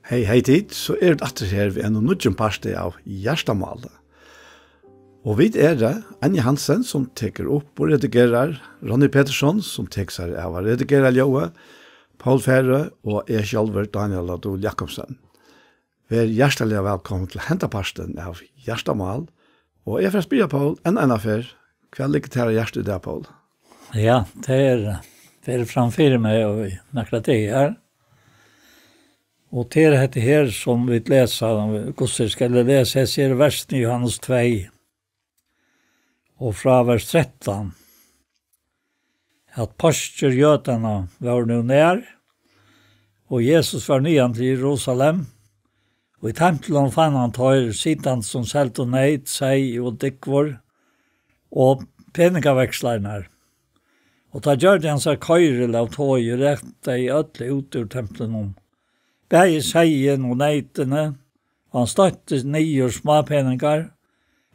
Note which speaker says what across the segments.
Speaker 1: Hei tid, så det atter her ved en nødgjent parste av Gjerstamålet. Og vi det Anja Hansen som teker opp og redigerer, Ronny Petersson som teker seg av å redigere Ljøe, Paul Færre og jeg selv, Daniel Adol Jakobsen. Vi hjertelig velkommen til Hentaparsten av Gjerstamål, og jeg får spørre Paul en affær. Hva ligger til hjertet der, Paul?
Speaker 2: Ja, det er framför mig och några tider. Och det är det här som vi läser, Gosser ska läsa, jag ser versen i Johannes 2. Och från vers 13. Att påskjötarna var nu nær, och Jesus var nyan till Jerusalem. Och i templen fann han tar sidan som sält och neid, sig och dickvor, och penningaväxlarna. Og da gjør det han seg køyrel av tog og rekte i ødelig ut ur tempelen om. Begge seien og neitene, og han støtte nye småpenningar,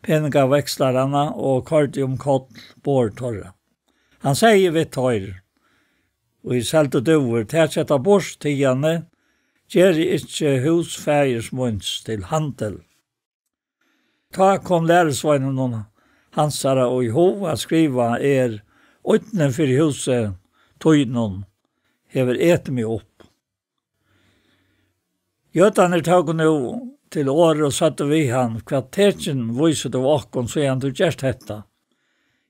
Speaker 2: penningavekslarene og kardiumkoll bårtorre. Han sier vi tøyr, og i selte dover, til å sette borstidene, gjør ikke husfeiersmunns til handel. Ta kom læresveinen noen hansare og i hov å skriva Åttnen for huset tøynen hever etter meg opp. Gjøtene tog nå til året og satte vi han, hva tertjen viset av åkken, så han du gjerst hetta.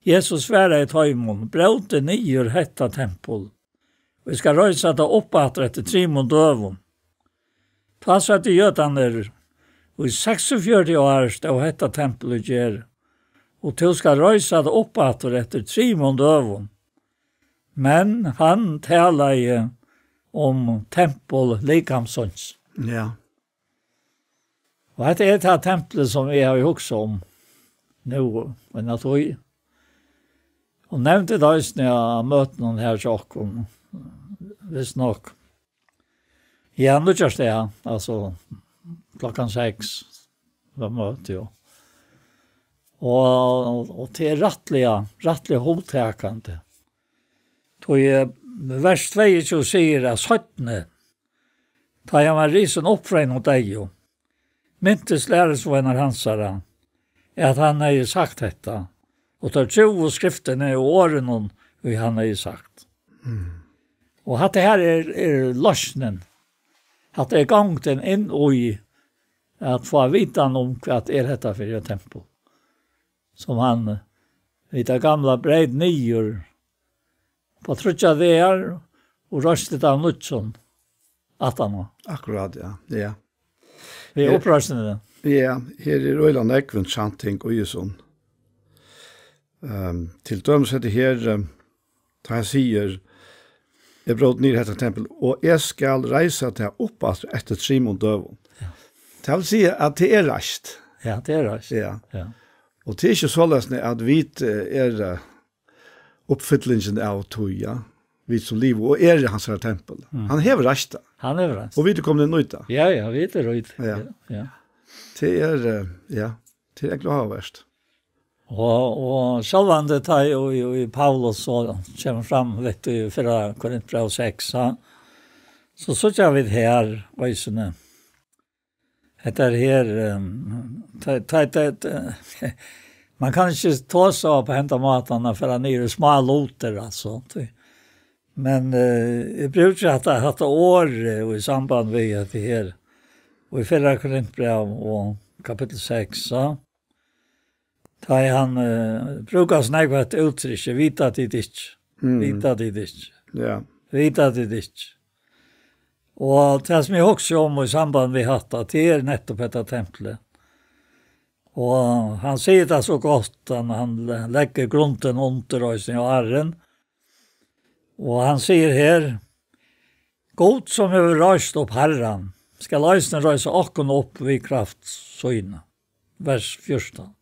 Speaker 2: Jesus svære i tøymon, brøte nyer hetta tempel. Vi skal røysa det opp etter 3 døven. Ta satt i gjøtene, og i 46 år stod hetta tempel og gjør. Og til skal røysa det opp etter 3 døven. Men han taler om tempel likamsons.
Speaker 1: Ja.
Speaker 2: Og dette er det tempelet som vi har hukset om nå, men at vi og nevnte det også når jeg møtte noen her tjokken, visst nok. Ja, nå kjørste jeg, altså klokken 6 var møte jo. Og det er rettelig hovedtakende. Vers 22 sier at 17. Da jeg var risen opp fra en av deg jo. Myntes læresvenner hansara at han har sagt dette. Og tar 20 skriftene og årene og han har sagt. Og at det her er løsnen. At det er gangen inn og i at få vite om hva er dette for et tempel. Som han i det gamla breid nyer på trutja der og røstet av Nutsson at han var.
Speaker 1: Akkurat, ja. Ja.
Speaker 2: Vi er opprørsende det.
Speaker 1: Ja, her er Øyland Ekvund Santing og Jesson. Til dømes heter her, da han sier, jeg bråd ned dette tempel, og jeg skal reise til opp etter 3 døven. Ja. Det vil si at det er reist.
Speaker 2: Ja, det er reist.
Speaker 1: Ja.
Speaker 2: Ja.
Speaker 1: Og det er ikke så løsende at vi oppfyllingen av toga, vi som liv, og hans tempel. Han hever reist.
Speaker 2: Han hever reist.
Speaker 1: Og vi kommer inn ut da.
Speaker 2: Ja, vi er ut.
Speaker 1: Ja.
Speaker 2: Ja.
Speaker 1: Det er glad verst.
Speaker 2: Og sjølvande tar jo i Paulus og kommer fram, vet du, fra Korintbrev 6, så sier vi her, veisene. Det är här man kan inte ta sig på hämta matarna för att ner i små loter alltså. Men jag brukar att ha ett år och i samband med att det här och i 4 Korintbrev och kapitel 6 så tar han brukar snägga ett uttryck vita till ditt. Vita till ditt.
Speaker 1: Ja.
Speaker 2: Vita till ditt. Og det som jeg også om i samband med hatt, at det er nettopp etter tempelet. Og han sier det så godt, han legger grunden under oss i æren. Og han sier her, God som har røst opp Herren, skal løsne røse åkken opp ved kraftsøyne. Vers 14.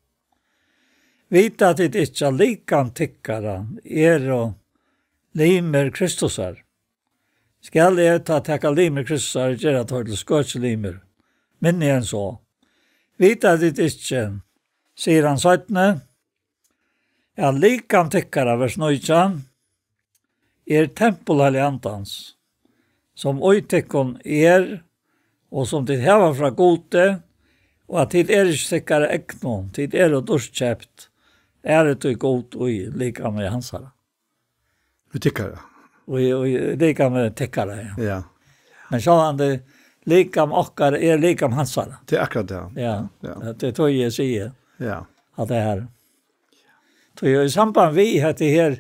Speaker 2: Vita at det ikke er likan tikkere, og limer Kristus her. Skal jeg takka limer Kristus og gjøre til skøtselimer. Men igjen så. Vita dit ikke, sier han 17. Likan tikkara, vers 19, tempelhallig antans, som oitikkon og som tid heva fra gode, og at tid ikke sikkert eknon, tid og dorskjøpt, det til god og lika med hans her.
Speaker 1: Vi tycker det.
Speaker 2: Og lika med tikkere, ja.
Speaker 1: Ja.
Speaker 2: Men så han det lika med okkar lika med hans her.
Speaker 1: Det akkurat det.
Speaker 2: Ja,
Speaker 1: Ja.
Speaker 2: det tror jeg sier.
Speaker 1: Ja.
Speaker 2: At det her. Så i samband vi at det her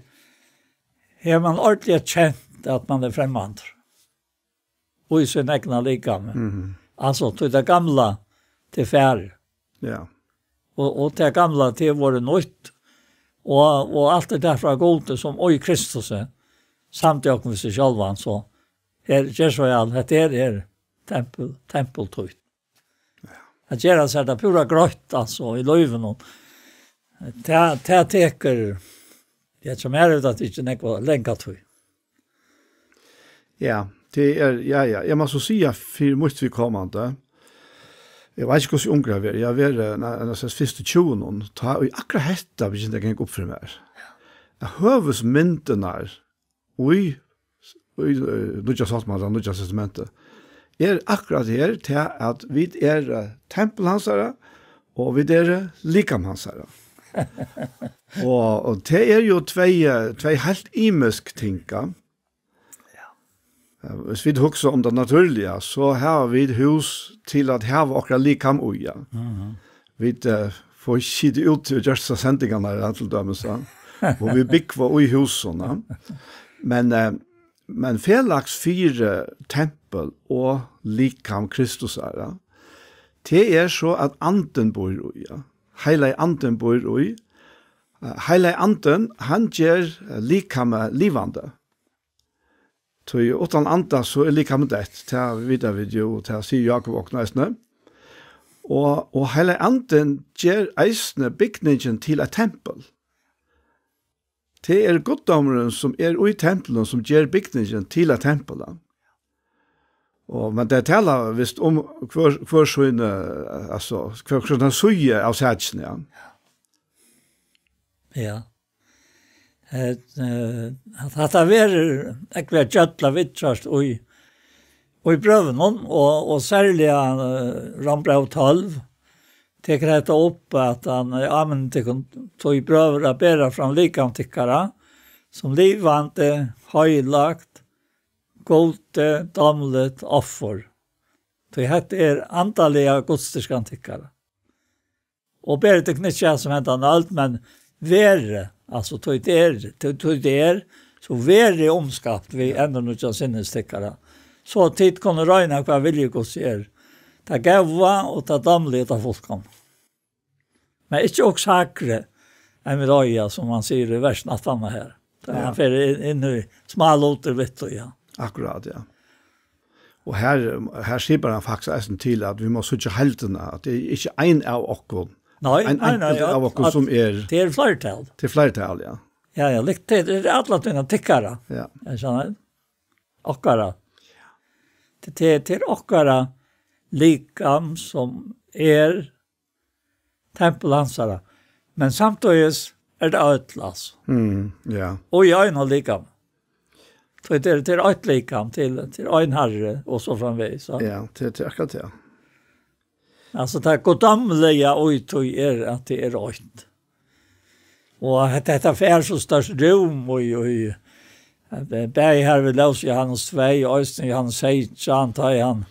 Speaker 2: har man ordentlig kjent at man fremmand. Og i sin egna likame. Altså til det gamla til færre.
Speaker 1: Ja.
Speaker 2: Og til det gamla til våre nytt. Og alt det derfra gode som og i Kristus samt jeg med seg själva så Jesuel at det tempeltøyt. At gjøre seg det pura grøtt altså i løyven og det teker det som ut at det ikke nekva lenka tøy.
Speaker 1: Ja, det ja. Jeg må så si at for mot vi kommande, jeg vet ikke hvordan unge jeg er. Jeg er første 20 noen, og akkurat hette hvis det gikk opp for meg. Jeg høves myndene og Nudja Saltmann, Nudja Testamentet, akkurat her til at vi tempelhansere, og vi likamhansere. og det jo tvei helt imisk tinga. Hvis vi husker om det naturlige, så har vi hus til at ha okra likam uja. Vi får skide ut til gjørsta sendingene til dømes, og vi bygger ui husene. Men felaks 4 tempel og likam Kristus det så at anden bor ui. Heile anden bor ui. Heile anden, han gjør likame livande. Så utan anda så likame det. Det vidar vi jo, det sier Jakob og Nøysene. Og heile anden gjør eisne bygningen til et tempel. Det goddommeren som i tempelen som gjør bygningen til et tempel. Men det taler visst om hver sånne, altså, hver sånne søye av sætsene.
Speaker 2: Ja. At det var gjøtla vittrast og i prøven, og særlig Rambrev 12, teker dette opp at han tog i prøver å bære fram likamtikkere, som livande, høylagt, gode, damlet offer. Det heter antallige godstiskantikkere. Og bære det knyttet som heter alt, men være, altså tog det så være omskapt vi enda noe sinnestikkere. Så tid kunne røyne hva vilje gods det gava og det damlige av folkom. Men ikke også sakre enn vi røya, som man sier i versen 18 her. Han fer inn i smalåter, vet du, ja.
Speaker 1: Akkurat, ja. Og her sier han faktisk til at vi må søke heltene, at det ikke en av oss.
Speaker 2: Nei,
Speaker 1: av oss som
Speaker 2: det flertall.
Speaker 1: Det flertall, ja.
Speaker 2: Ja, det alle dine tikkere.
Speaker 1: Ja.
Speaker 2: Jeg skjønner. Okkara. Det okkara likam som tempelhansare. Men samtidig det øtlas.
Speaker 1: Ja.
Speaker 2: Og i øyne likam. Så det øyne likam til øyne herre, og så framvis.
Speaker 1: Ja, det akkurat det.
Speaker 2: Altså det godamlige øytøy at det øyne. Og dette er så størst rom, og bæg her vil løse Johannes 2, og Øysten Johannes 6, han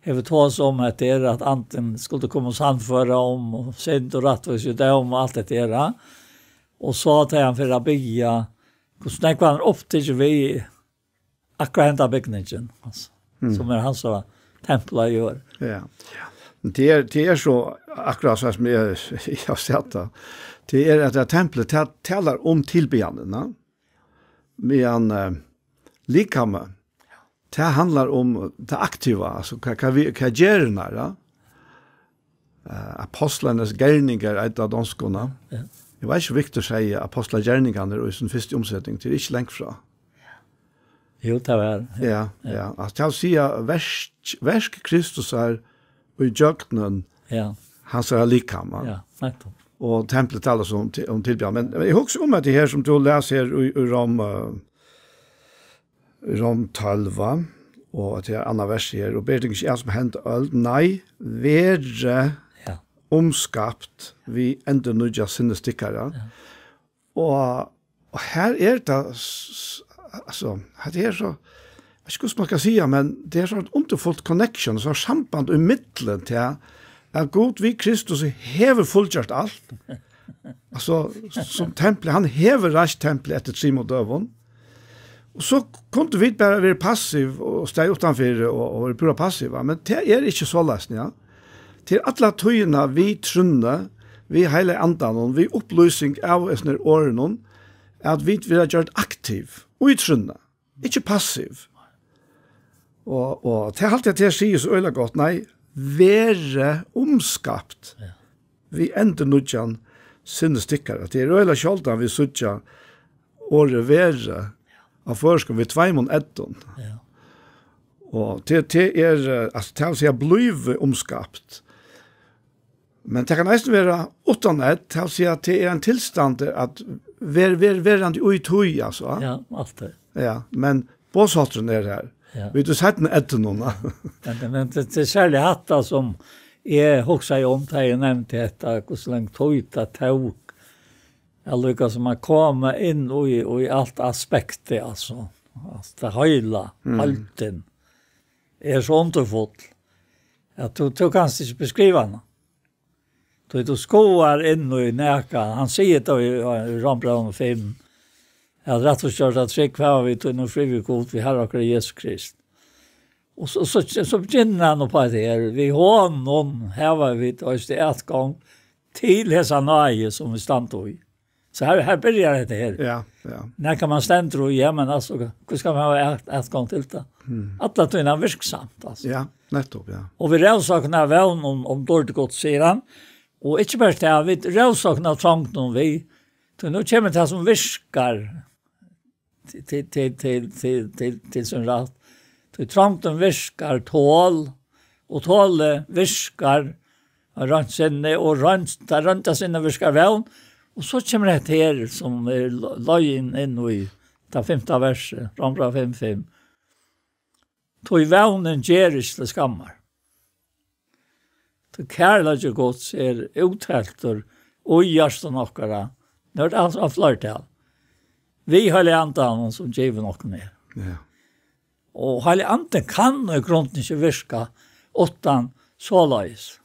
Speaker 2: hever tås om at det at anten skulle komme sannføre om, og synd og rettvis i det om, og alt det Og så tar han for å bygge, hvordan det var opp til vi akkurat hentet bygningen, altså, som hans tempel gjør.
Speaker 1: Ja. Det så akkurat som jeg har sett det. Det at tempelet taler om tilbjørnene, men likame, det handlar om det aktiva, altså hva gjør den her, apostlenes gjerninger et av danskene.
Speaker 2: Ja.
Speaker 1: Det var ikke viktig å si apostler gjerningene i sin første omsetning, det ikke lengt fra.
Speaker 2: Jo, det var.
Speaker 1: Ja. Altså, til å si versk Kristus og i jøgnen, hans likame.
Speaker 2: Ja, nettopp.
Speaker 1: Og templet taler om tilbjørn. Men jeg husker om at det her som du leser i Rom 12, Og til Anna vers her, og ber det ikke som hendt øl, nei, være omskapt vi enda nødja sinnestikkere. Ja. Og her det, altså, her så, jeg vet ikke hvordan man kan si, men det så et underfullt connection, så samband i middelen til at God vi Kristus hever fullgjort alt. Altså, som tempel, han hever reist tempel etter Simon døven. Og så kunne vi bare være passiv og steg utenfor og være pura passiva, men det ikke så løsning, ja. Til alle tøyene vi trunne, vi hele andan, vi opplysning av sånne årene, at vi vil ha gjort aktiv, og vi trunne, ikke passiv. Og til alt det sier så øyla godt, nei, være omskapt. Ja. Vi ender nødjan sinnestikkere. Det øyla kjoldan vi sutja året være, av førskan vi tveimon eddon. Ja. Og det altså, til å si bliv omskapt. Men det kan nesten være utan til å si at det en tilstand at verande ui tui, altså.
Speaker 2: Ja, alt det.
Speaker 1: Ja, men båshottren her. Ja. Vi har sett den etter noen.
Speaker 2: Men det særlig hatta som jeg hoksa om, da jeg nevnte dette, hvordan langt tøyta tåg. Jeg lykkes som man kommer inn i alt aspektet, altså. Det høyla, halten. Så underfullt. Ja, du kan ikke beskrive den. Du skoar inn i næka. Han sier det i Rambraun 5. Jeg hadde rett og slett at trygg hva vi tog noe frivillig god vi har akkurat Jesus Krist. Og så begynner han på det her. Vi har noen her var vi til et gang til hese nøye som vi stand i. Så her begynner det her.
Speaker 1: Ja, ja.
Speaker 2: Når kan man stende i hjemmen, altså, hva skal man ha et gang til det? Alle tog er virksomt, altså.
Speaker 1: Ja, nettopp, ja.
Speaker 2: Og vi revsakene av vevn om dårlig godt, sier han. Og ikke bare det, vi revsakene av trangt noen vi. Så nå kommer det som virker til sin rett. Så trangt noen virker tål, og tålet virker rønt sinne, og rønta sinne virker vevn. Og så kommer det her som løgn inn i det 5. verset, Rambra 5:5. Tog vevnen gjeris til skammer. Så kærlighet gods uthelter og hjertet nokkara. Når det er flertall. Vi har andan som giver noe ned.
Speaker 1: Ja.
Speaker 2: Og heilig anden kan i grunden ikke virke åttan så løys.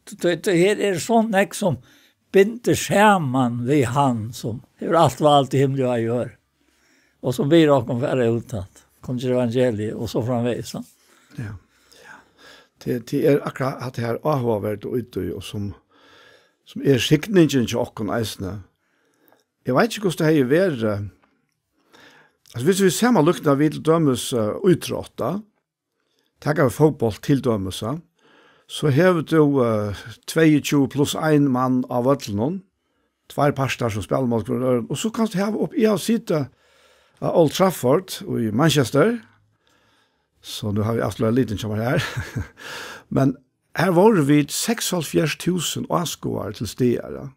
Speaker 2: Det her sånn jeg som binder skjermen ved han som har alt hva alt i himmelig å gjøre. Og som blir åkken færre uttatt. Kommer evangeliet og så framveis.
Speaker 1: Ja. Det akkurat at det her avhåverd og utøy, og som skikningen til åkken eisene. Jeg vet ikke hvordan det her vært. Altså, hvis vi ser med lukten av vi til dømes utrådta, takker vi fotball til dømes, så har du 22 pluss 1 mann av ødelen, 2 parster som spiller mot hverandre, og så kan du ha opp i å sitte av Old Trafford i Manchester, så nu har vi absolutt en liten kommer her. Men her var vi 76.000 avskåere til steder.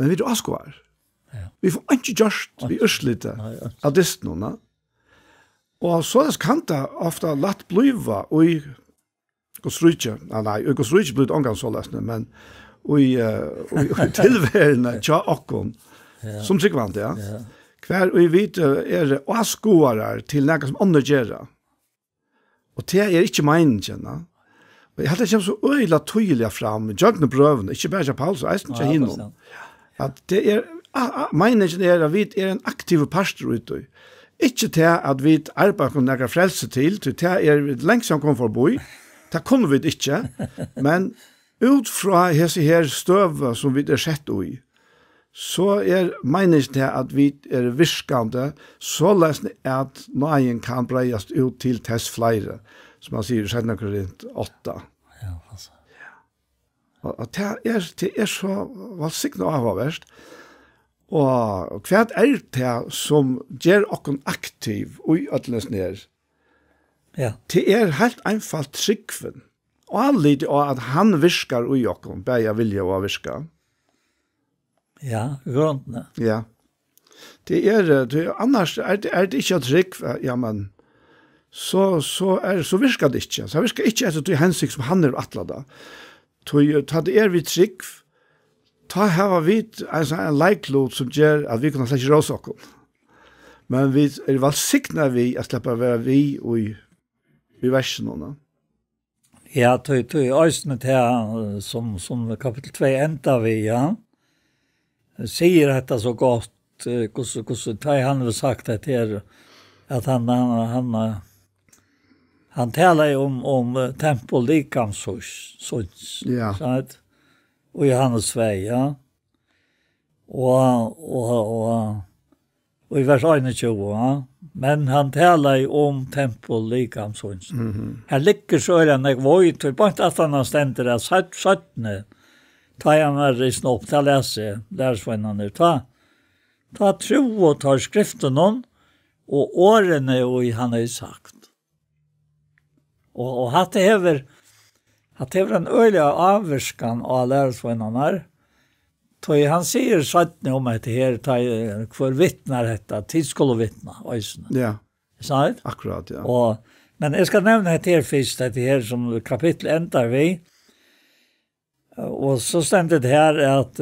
Speaker 1: Men vi er avskåere. Ja. Vi får ikke gjørst, vi ørstlite av disse noen. Og så kan det ofte latt bliva i Godsrydje, i Godsrydje blir det omgang så løsne, men i tilværende tja okkon, som tryggvand, ja. Hver og vi er avskåere til noe som andre gjør. Og det ikke meningen. Og jeg hadde kjent så øyla tydelig fram, jøgne brøvene, ikke bare til Paulus, og eisen til hinnom. At det meningen at vi en aktiv pastor ute. Ikke til at vi arbeider med noen frelse til lengst som kommer forbi. Det kunne vi ikke. Men ut fra hese her støve som vi sett i, så meningen til at vi virkende, så løsende at nøyen kan breiast ut til test flere, som man sier i 2. Korint 8.
Speaker 2: Ja, altså.
Speaker 1: Og det så valgsiktende avhåverst. Og hva det som gjør okken aktiv i ødles ned? Ja. Det helt einfalt tryggven. Og anlitt av at han virker i okken, bare jeg vilje å virke.
Speaker 2: Ja, grunnene.
Speaker 1: Ja. Det annars det ikke trygg, ja, men så virker det ikke. Så virker ikke etter til hensikt som han atla da. Ta det vi trygg, ta her vi en leiklot som gjør at vi kan slett ikke råse oss. Men vi valgsikna vi at slipper være vi i versen nå.
Speaker 2: Ja, tog øysene til som kapitel 2 enda vi, ja. Sier dette så godt, hvordan han har sagt det til, at han talar om tempel likamshus,
Speaker 1: ja.
Speaker 2: Och Johannes 2, ja. Och i vers 21, ja. Men han talar om tempel likamshus. Här ligger så är det vojt, och bara att han har ständer det, 17, ta han är snopp till att läsa, lärsvännerna ta tro och ta skriften om, och årene och han har sagt. Och att det är en öliga avvärskan av lärsvännerna. Han säger satt om att det här för vittnar detta, tid skulle vittna.
Speaker 1: Ja,
Speaker 2: sant?
Speaker 1: Akkurat, ja.
Speaker 2: Men jag ska nämna det här först, att det här som kapitel ändrar vi. Och så stämde det här att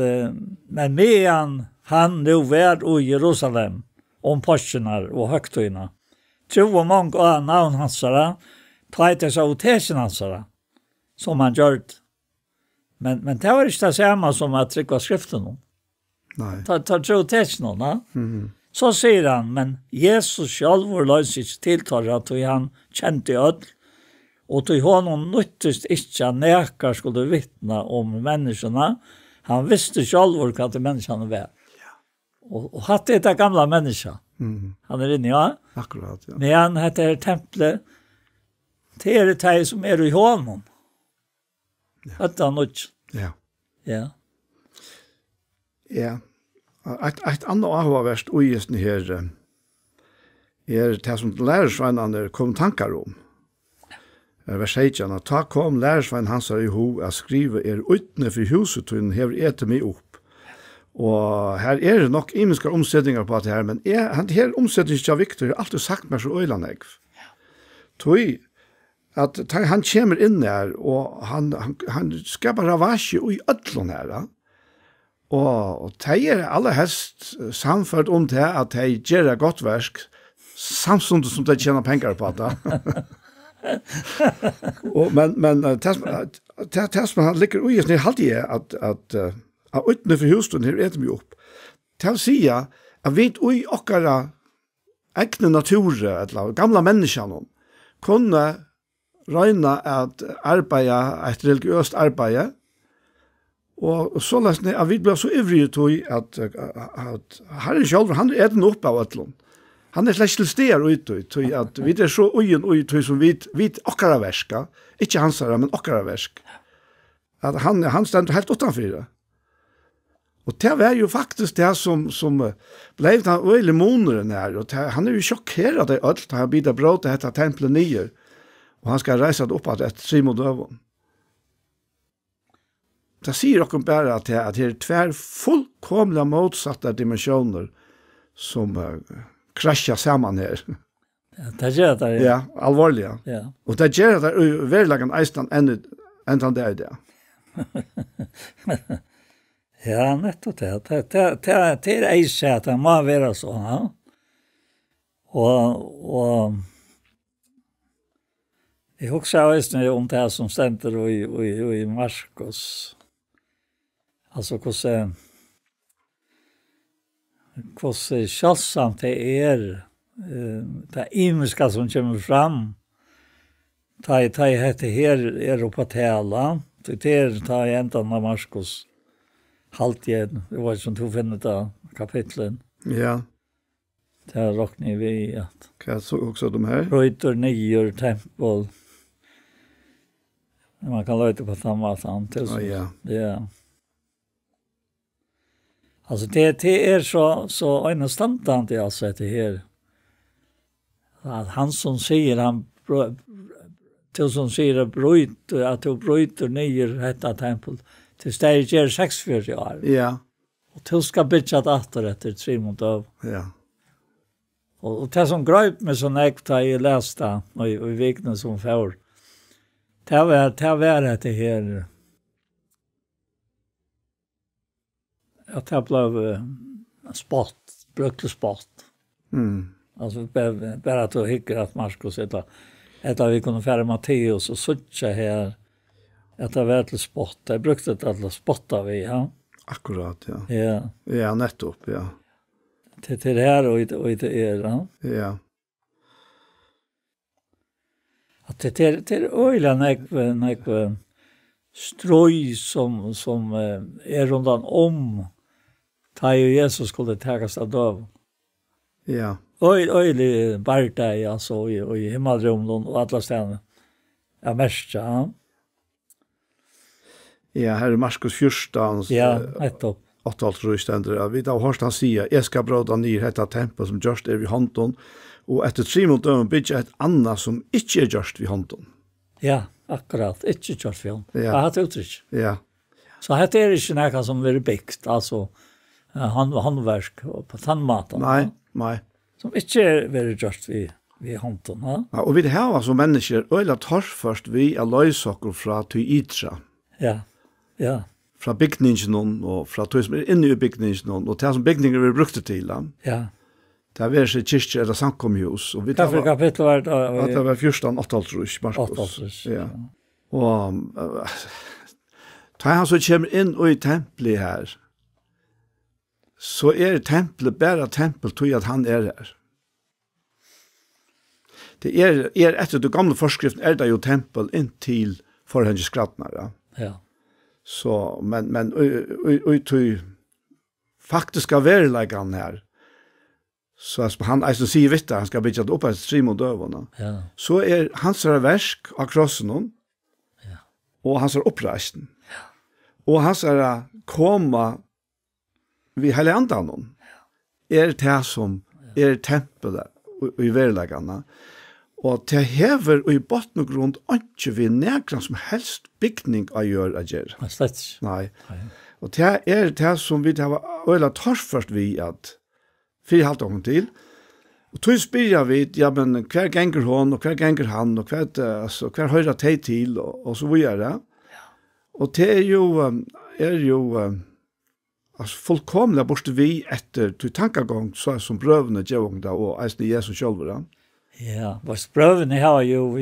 Speaker 2: men medan han nu var i Jerusalem om påskenar och högtöjna, tro och många av navn hansara, tajtes av tesen hansara, som han gjort. Men det var inte det samma som att trycka skriften.
Speaker 1: Nej.
Speaker 2: Ta tro tesen, va? Så säger han, men Jesus själv var lösigt tilltal att han kände öll, och till honom nyttest inte näkar skulle vittna om människorna. Han visste själv vad människan var. Och hade det gamla människa. Han är inne, ja.
Speaker 1: Akkurat, ja.
Speaker 2: Men han heter templet, det är det som är i honom. Ja. Det är något.
Speaker 1: Ja.
Speaker 2: Ja.
Speaker 1: Ja. Ett annat avhåverst och just nu här det som lärersvennerne kom tankar om. Vers 16, ta kom lærersvenn hans i ho a skrive utne for huset og hun hever ete meg opp. Og her det nok imenska omsetninger på det her, men han her omsetninger av Victor har alltid sagt meg så øylandegg. Tog at han kommer inn her, og han skapar ravasje i ødlån her. Og de aller helst samført om det at de gjør godt versk, samtidig som de tjener penger på det. men det som han ligger ui, det alltid at utne for husen her etter meg opp. Det vil si at vi ui okkara egne natur, eller gamla menneskene, kunne røyna at arbeida, et religiøst arbeid, og så løsne at vi ble så ivrige til at Herren selv, han den oppe av øtlån. Han slett til steder ute, til at vi så ugen ute som vi okkara verska, ikke hansara, men okkara versk. At han stendte helt utenfor det. Og det var jo faktisk det som ble den øyelig måneden her, og han jo sjokkeret av alt, da han bidde bråd til dette tempelet nye, og han skal reise det opp etter 3 mot øven. Det sier dere bare at det tver fullkomlige motsatte dimensjoner som krasjer sammen her.
Speaker 2: Ja, det gjør det.
Speaker 1: Ja, alvorlig.
Speaker 2: Ja.
Speaker 1: Og det gjør det i verlagen eisen enn det det.
Speaker 2: Ja, nettopp det. Det ei seg at det må være sånn, ja. Og jeg husker også om det som stender i Marskos. Altså hvordan kjølsamt det det imiska som kommer fram. Ta heter her oppe tala. Det ta i enden av Marskos. Halvtiden. Det var som du finner det kapitlen.
Speaker 1: Ja.
Speaker 2: Det råkner vi i at.
Speaker 1: Hva så også de her?
Speaker 2: Røyter, nyer, tempel. Man kan løyte på samme sant.
Speaker 1: Ja.
Speaker 2: Ja. Alltså det så enastandant jag säger det här. Att han som säger han till som säger bryter att du bryter ner detta tempel till steg 46 år.
Speaker 1: Ja.
Speaker 2: Och du ska bitcha att efter 3 mot av.
Speaker 1: Ja.
Speaker 2: Och det som gröp med så näkta i lästa och i vikna som för. Det var det här. Att det blev spott, bruklig spott. Alltså bara att hycka att Marcus ett vi kunde färra Matteus och sucha här. Att det var till spott. Det brukte att spotta vi, ja.
Speaker 1: Akkurat, ja.
Speaker 2: Ja.
Speaker 1: Ja, nettopp, ja.
Speaker 2: Till det här och till ja.
Speaker 1: Ja.
Speaker 2: Att det är öjliga näkva ströj som är rundan om ta ju Jesus skulle tagas av döv.
Speaker 1: Ja.
Speaker 2: Öjlig barta alltså i himmelrummen och alla ställen. Ja, mest, ja.
Speaker 1: Ja, här är Markus 14.
Speaker 2: Ja, nettopp.
Speaker 1: 8 ständer. Vi har hört han säga, jag ska bråda ner detta tempel som just är vid hånden, og etter 3 måneder bygger et annet som ikke er gjort vid hånden.
Speaker 2: Ja, akkurat. Ikke gjort vid hånden.
Speaker 1: Ja.
Speaker 2: Jeg har hatt uttrykk.
Speaker 1: Ja.
Speaker 2: Så dette er ikke noe som blir byggt, altså håndverk på tannmaten.
Speaker 1: Nei.
Speaker 2: Som ikke er gjort vid hånden. Ja?
Speaker 1: Ja, og vi har som mennesker øyla torrførst vi er løysaker fra til ytra.
Speaker 2: Ja. Fra
Speaker 1: bygningen og fra til som er inne i bygningen og til som bygninger vi brukte til.
Speaker 2: Ja.
Speaker 1: Det var ikke kyrkje eller samkomhus.
Speaker 2: Hva for kapittel var det?
Speaker 1: Det var 14-8, Markus. Ja. Og da han så kommer inn i tempelet her, så er tempelet bare tempel til at han er her. Det er etter det gamle forskriften er det jo tempel inntil forhenges skratnere.
Speaker 2: Ja.
Speaker 1: Så, men ut faktiska verleggan her, så han alltså säger vitt han ska bygga upp ett stream och dövarna.
Speaker 2: Ja.
Speaker 1: Så är hans verk av krossen hon.
Speaker 2: Ja.
Speaker 1: Och hans uppreisen. Ja. Och hans komma vi hela andan hon. Ja. Det som är tempelet i verleggarna. Och det häver i botten och grund inte vi nägra som helst byggning av gör. Nej. Och det är det som vi har öla torrförst vi att 4,5 år til. Og tog spyrir vi, ja, men hver ganger hon, og hver ganger han, og hver høyra teg til, og så videre. Ja. Og det er jo altså, fullkomlig borste vi etter til tankegång, så som brøvene gjør da, og eisne Jesus selv.
Speaker 2: Ja, vårt brøvene har jo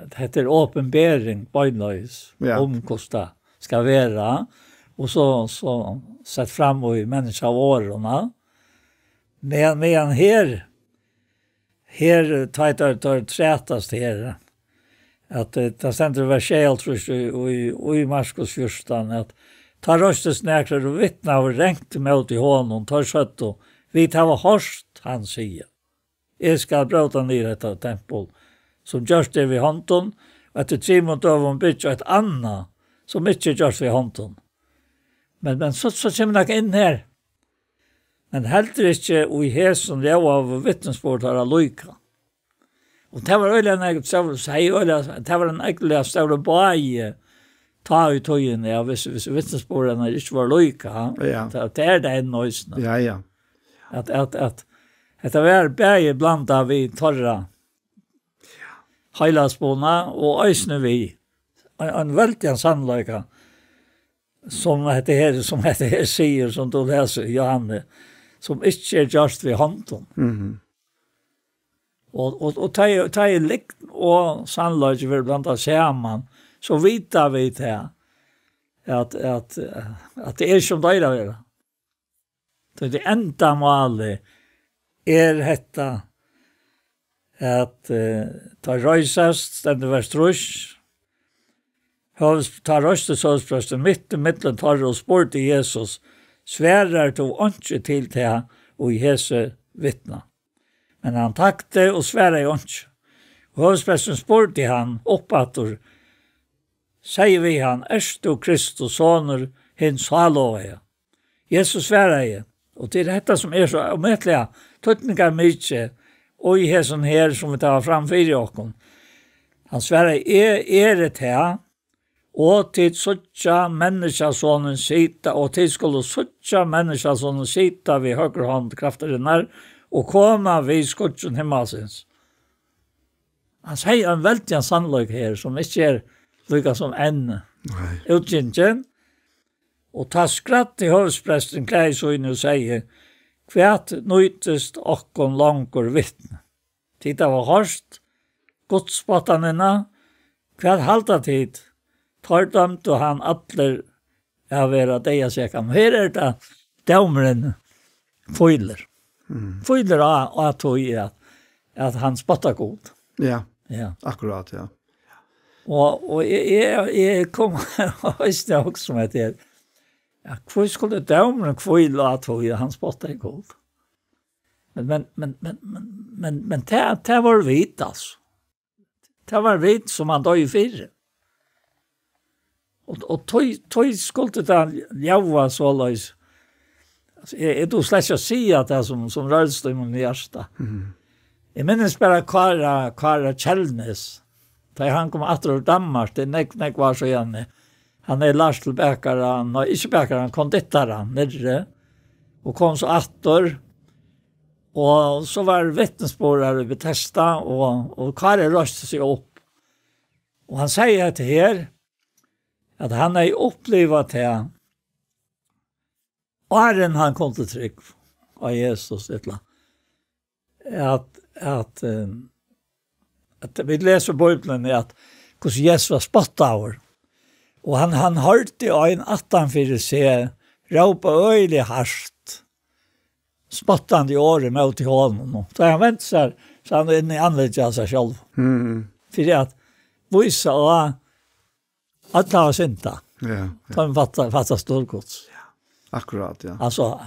Speaker 2: det heter åpenbering, bøgnøys, om hvordan det skal være, og så sett fram i menneska av årene, men her tar trätast her att det stender verselt i Markus 14 att ta röstes näkrar och vittna och ränkt mot i honom tar sött och vi tar hörst han säger jag ska bråta ner detta tempel som görs det vid hånden och att det 3 månader bygger ett annat som inte görs vid hånden men så kommer det in här. Men heldur ikke i hesen lov av vittnesbord har lojka. Og det var øyelig en egen det var en egentlig større bøye ta i tøyen, ja, hvis vittnesbordene ikke var lojka.
Speaker 1: Ja.
Speaker 2: Det er det en nøysene.
Speaker 1: Ja.
Speaker 2: At det var bøye blant av vi torra heilasbona og øysene vi. En veldig sannløyka som heter her sier, som du leser, Johanne, som ikke er gjort ved hånden. Og ta i likt og sannløyde vi blant av sammen, så vita vi til at det er som det er. Det enda målet dette at ta røysest, stende vers trus, ta røystesåsprøsten midt i midten tar og spør til Jesus, sværer to ikke til det og i hese vittna. Men han takte og sværer ikke. Og høvdspresten spurte han oppatter, sier vi han, du Kristus, soner, hins halvåge. Jesus sværer jeg. Og til dette som er så omøtelig, tøtninger mye, og i hesen her som vi tar framfor i åkken. Han sværer det her, og til suttja menneskjasonen sita, og til skulle suttja menneskjasonen sita ved høyre hånd krafterenner, og koma vi skutsen himmelsins. Han sier en veldig sannløk her, som ikke lykka som enn utgjengen, og ta skratt i hovspresten Kleisøyne og sier, kvært nøytest okkon langor vittne. Tida var hårst, godspottanina, kvært halta tid, tar dømt og han atler av vera deia sekan. Her det dømeren foiler. Foiler av tog at han spottar god.
Speaker 1: Ja,
Speaker 2: Ja.
Speaker 1: akkurat, ja.
Speaker 2: Og jeg kom også med det. Ja, hvor skulle dømeren foile av tog han spottar god? Men det var vit, altså. Det var vit som han døg i fire. Og tog skulle det java så løs. Jeg tror slett ikke å si at det er som rørelst i min hjerte. Jeg minnes bare Kara Kjellnes. Da han kom atter ur Danmark, det nek var så igjen. Han Lars til Bækaren, og ikke Bækaren, kondittaren nere, og kom så atter. Og så var vittnesbordet ved Testa, og Kara røste seg opp. Og han sier til her, at han opplevd til åren han kom til trygg av Jesus, at vi leser Bibelen at hvordan Jesus var spottet av. Og han hørte en 18 seg råpa øyelig hardt, spottende i året med til hånden. Så han ventet seg, så han inn i anledning av seg selv. For at vise og at la oss inte.
Speaker 1: Ja.
Speaker 2: Så han fattar storgods.
Speaker 1: Akkurat, ja.
Speaker 2: Alltså,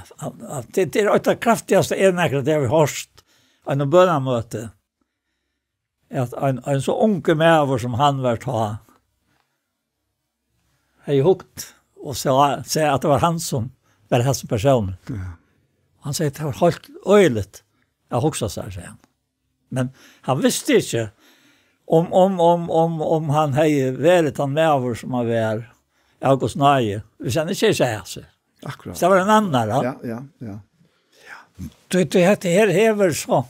Speaker 2: det är ett av kraftigaste enäkret det vi hörst en bönamöte. Att en så unge mäver som han var ta har hukt och säger att det var han som var den här personen.
Speaker 1: Ja.
Speaker 2: Han säger att det var helt öjligt. Jag huxar så här, säger han. Men han visste inte om han hade varit han mäver som han var August Nöje. Vi känner inte så här.
Speaker 1: Akkurat.
Speaker 2: Det var en annan, då.
Speaker 1: Ja.
Speaker 2: Det här hever så.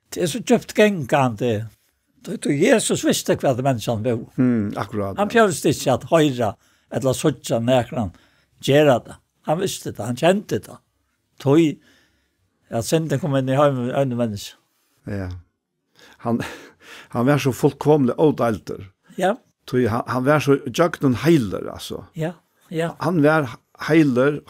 Speaker 2: Det är så köpt gängande. Jesus visste vad människan var.
Speaker 1: Akkurat.
Speaker 2: Han behövde inte att höra eller söka näkran göra det. Han visste det, han kände det. Tog att synden kom in i en människa.
Speaker 1: Ja. Han var så fullkomlig odalter.
Speaker 2: Ja.
Speaker 1: Han var så jöknen heiler, alltså.
Speaker 2: Ja.
Speaker 1: Han var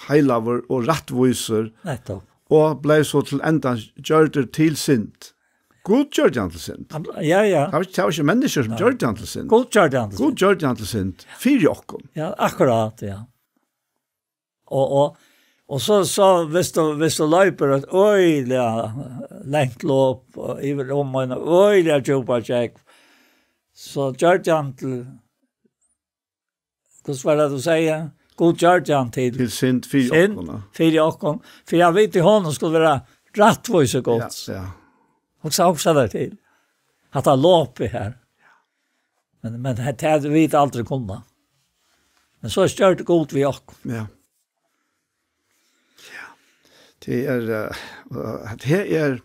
Speaker 1: heilaver og rattviser,
Speaker 2: Nettopp.
Speaker 1: og ble så til enda gjørter til sint. God gjørte han til sint.
Speaker 2: Ja.
Speaker 1: Det var ikke mennesker som gjørte han til sint.
Speaker 2: God gjørte han til
Speaker 1: God gjørte han til sint. Fyre okken.
Speaker 2: Ja, akkurat, ja. Og så hvis du løper et øyelig lengt låp, og i rommet en øyelig tjopasjekk, så gjørte han til, hvordan var det du sier? God gjørte han til
Speaker 1: sint fyre okken.
Speaker 2: Fyre okken. For jeg vet i hånden skulle være rattvise godt.
Speaker 1: Ja.
Speaker 2: Och så också där till. Att ha lopp i här. Men det hade vi inte aldrig kunnat. Men så stört det god vi också.
Speaker 1: Ja. Det är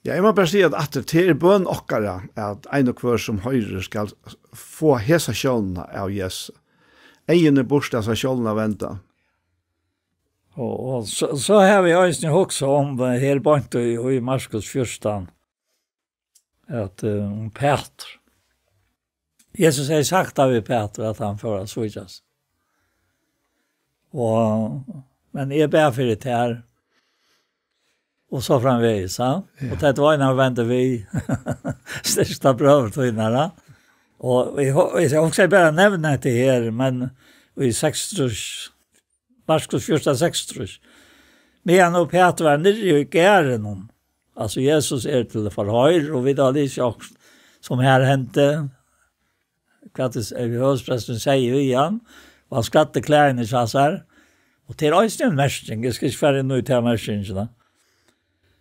Speaker 1: jag må bara säga att det är bön okkara att en och kvar som höjre ska få hesa sjölna av Jesus. Egen borsta så sjölna vänta.
Speaker 2: Och så har vi ju också om här bort i Markus 14 att Peter. Jesus har sagt av Peter att han får svåras. Men är bara för det här. Och så framvägs, ja. Och det var när vände vi största bröd till innan. Och jag också bara nämna det här, men i 60 Markus 14:60. Men och Peter var nere i gären. Alltså Jesus till förhör och vi då det också som här hände. Kattis huvudprästen säger igen. Och skatte kläderna så här. Och till en mästring, jag ska inte färre nu till mästringen.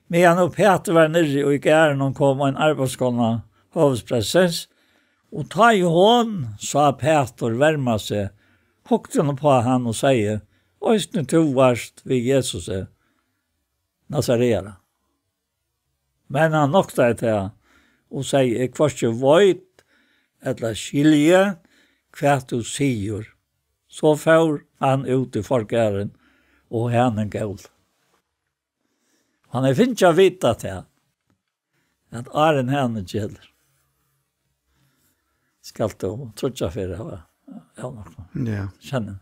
Speaker 2: Men och Peter var nere i gären och kom en arbetskona huvudprästen. Och ta i hon, sa Peter värma sig. Hukte hon på han och säger Øysten to varst vi Jesus Nazarera. Men han nokta til og sier, jeg var ikke vøyt, eller skilje, hva du sier. Så får han ut i folkeæren, og han en gøl. Han finnes ikke vita til at Aren henne gjelder. Skal du trutja for det, ja,
Speaker 1: Ja.
Speaker 2: kjenne.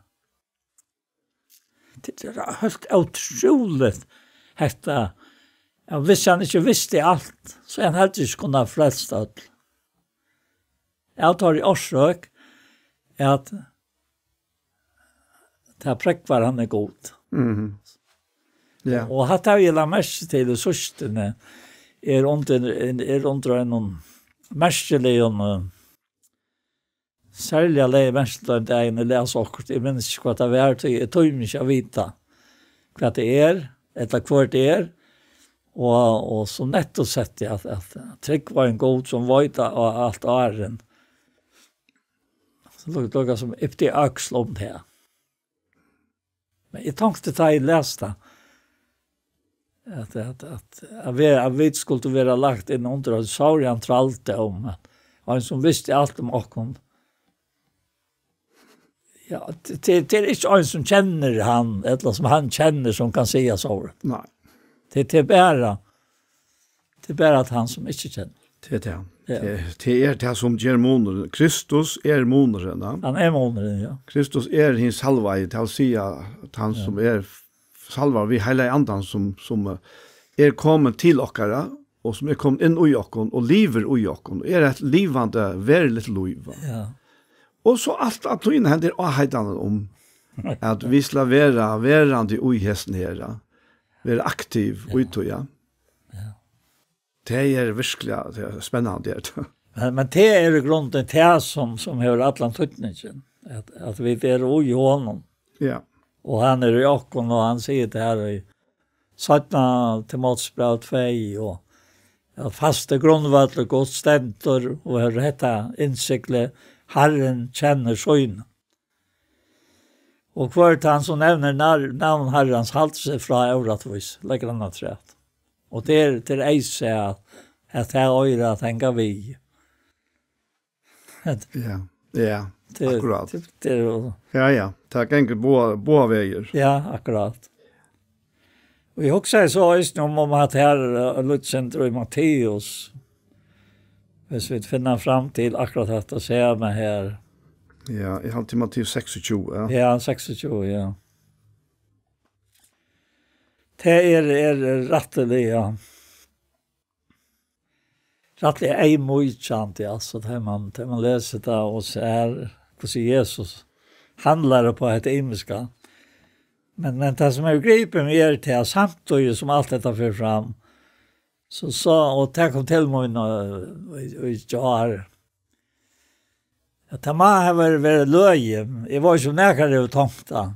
Speaker 2: Det helt utroligt hetta. Ja, hvis han ikke visste alt, så han helt ikke kunne frelst alt. Jeg tar i årsøk at det prekvar han god.
Speaker 1: Ja.
Speaker 2: Og hatt jeg la mest til det søstene under en merkelig særlig jeg leie mest av det ene leser akkurat. Jeg minns ikke hva det var, jeg tog meg ikke å vite hva det eller hva det og så nettopp sett jeg at Trygg var en god som vøyde av alt åren. Så lukket det som ypte øksel om det. Men jeg tenkte da jeg leste at vi skulle være lagt inn under og så han tralte om at han som visste alt om åkken. Ja, det ikke en som kjenner han, eller som han kjenner som kan si så.
Speaker 1: Nei.
Speaker 2: Det är bara att han som inte känner.
Speaker 1: Det är det. Det som ger moner. Kristus moneren.
Speaker 2: Han moneren, ja.
Speaker 1: Kristus hins salvai till att säga att han som salvar vi hela andan som kommit till okkara och som kommit in i okkon och lever i okkon. Ett livande, verligt liv.
Speaker 2: Ja.
Speaker 1: Och så allt att in händer aheidan om att vi ska vara verande i hästen här. Vara aktiv ute, ja. Det verkligen spännande.
Speaker 2: Men det är i grunden det som har Atlantytningen. Att vi är i honom.
Speaker 1: Ja.
Speaker 2: Och han är i okkon och han säger det här i 17 Timotsbrev 2 och att fasta grundvattnet gott stämtor och har rätta insikle Herren känner syn. Och kvart han som nämner namn Herrens halt sig från öratvis, lägger han att rätt. Och det är ej så att det är öra tänka vi.
Speaker 1: Ja, akkurat.
Speaker 2: Ja.
Speaker 1: Det kan båda vägar.
Speaker 2: Ja, akkurat. Och jag också så om att här Lutcentrum i Matteus. Hvis vi finner fram till akkurat detta säga med här.
Speaker 1: Ja, i halv till Matteus 26. Ja.
Speaker 2: Ja, 26, ja. Det är rättelig, ja. Rättelig är mycket, alltså, det man läser det och ser hur Jesus handlar på ett imiska. Men det som är griper mer till samtidigt som allt detta för fram. Så och det kom till mig och jag att det har varit löje. Jag var ju näkare och tänkte.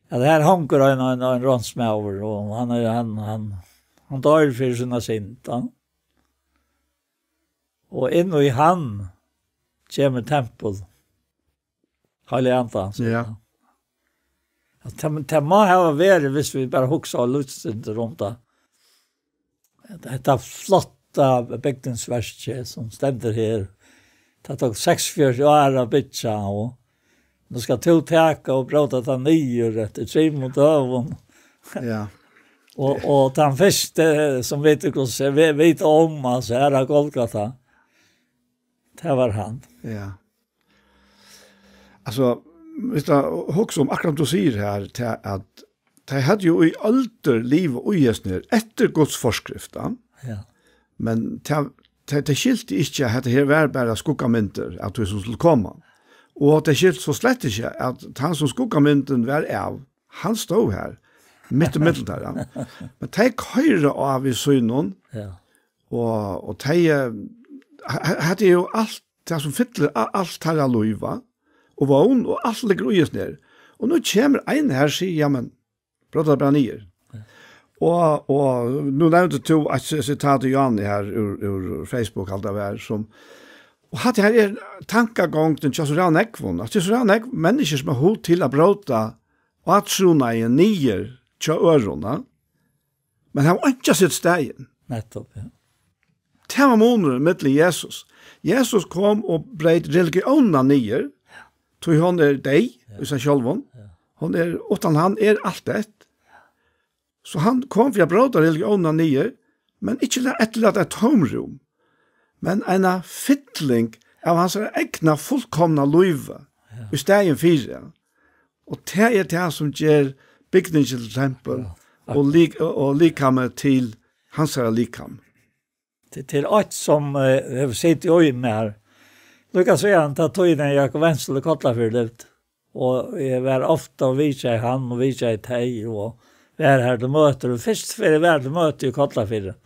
Speaker 2: Ja, det här hanker en rånsmäver och han tar för sina synta. Och in i han kommer tempel. Halleanta.
Speaker 1: Ja.
Speaker 2: Det må ha varit hvis vi bara huxar och lustigt runt det. Detta flotta bygdensverket som ständer här. Det tog 46 år att bygga och nu ska tilltäcka och bråta ta nyer efter 3 mot öven.
Speaker 1: Ja.
Speaker 2: och den första som vet om alltså här Golgata. Det var han.
Speaker 1: Ja. Alltså, visst också om akkurat du säger här till att det hade ju i ålder liv och gästner efter Guds forskriften.
Speaker 2: Ja.
Speaker 1: Men det skilte ikke at det her var bare skuggamynter at du som skulle komme. Og det skilte så slett ikke at han som skuggamynten var av, han stod her, midt i middel der. Men de køyre av i synen,
Speaker 2: Ja.
Speaker 1: og de hadde jo alt, det som fyller alt her av løyva, og vogn, og alt ligger uges ned. Og nå kommer en her og sier, ja, men, brødre branier. Og nu nevnte du et sitat i Jan her ur Facebook alt av her som og hatt her tankegång den Kjøsra Nekvon at Kjøsra Nekvon mennesker som har holdt til å bråta og at trona i nier tja ørona men han var ikke sitt stegen
Speaker 2: Nettopp, ja.
Speaker 1: Det var måneder med Jesus. Jesus kom og breit religionerna nye, tog han deg, i seg selv. Han utan han alt det. Så han kom for å bråda religionerna nye, men ikke etterlatt et tomrum, men en fytling av hans egna fullkomna liv i stegen 4. Og det det som gjør bygningen til tempel og likame til hans likam.
Speaker 2: Til alt som sitter i øynene her. Lukas så han tar tøyene Jakob Wenzel og Kotlafjord ut. Og jeg var ofte og viser han og viser teg og var her til møter. Og først for jeg var til møter i Kotlafjord.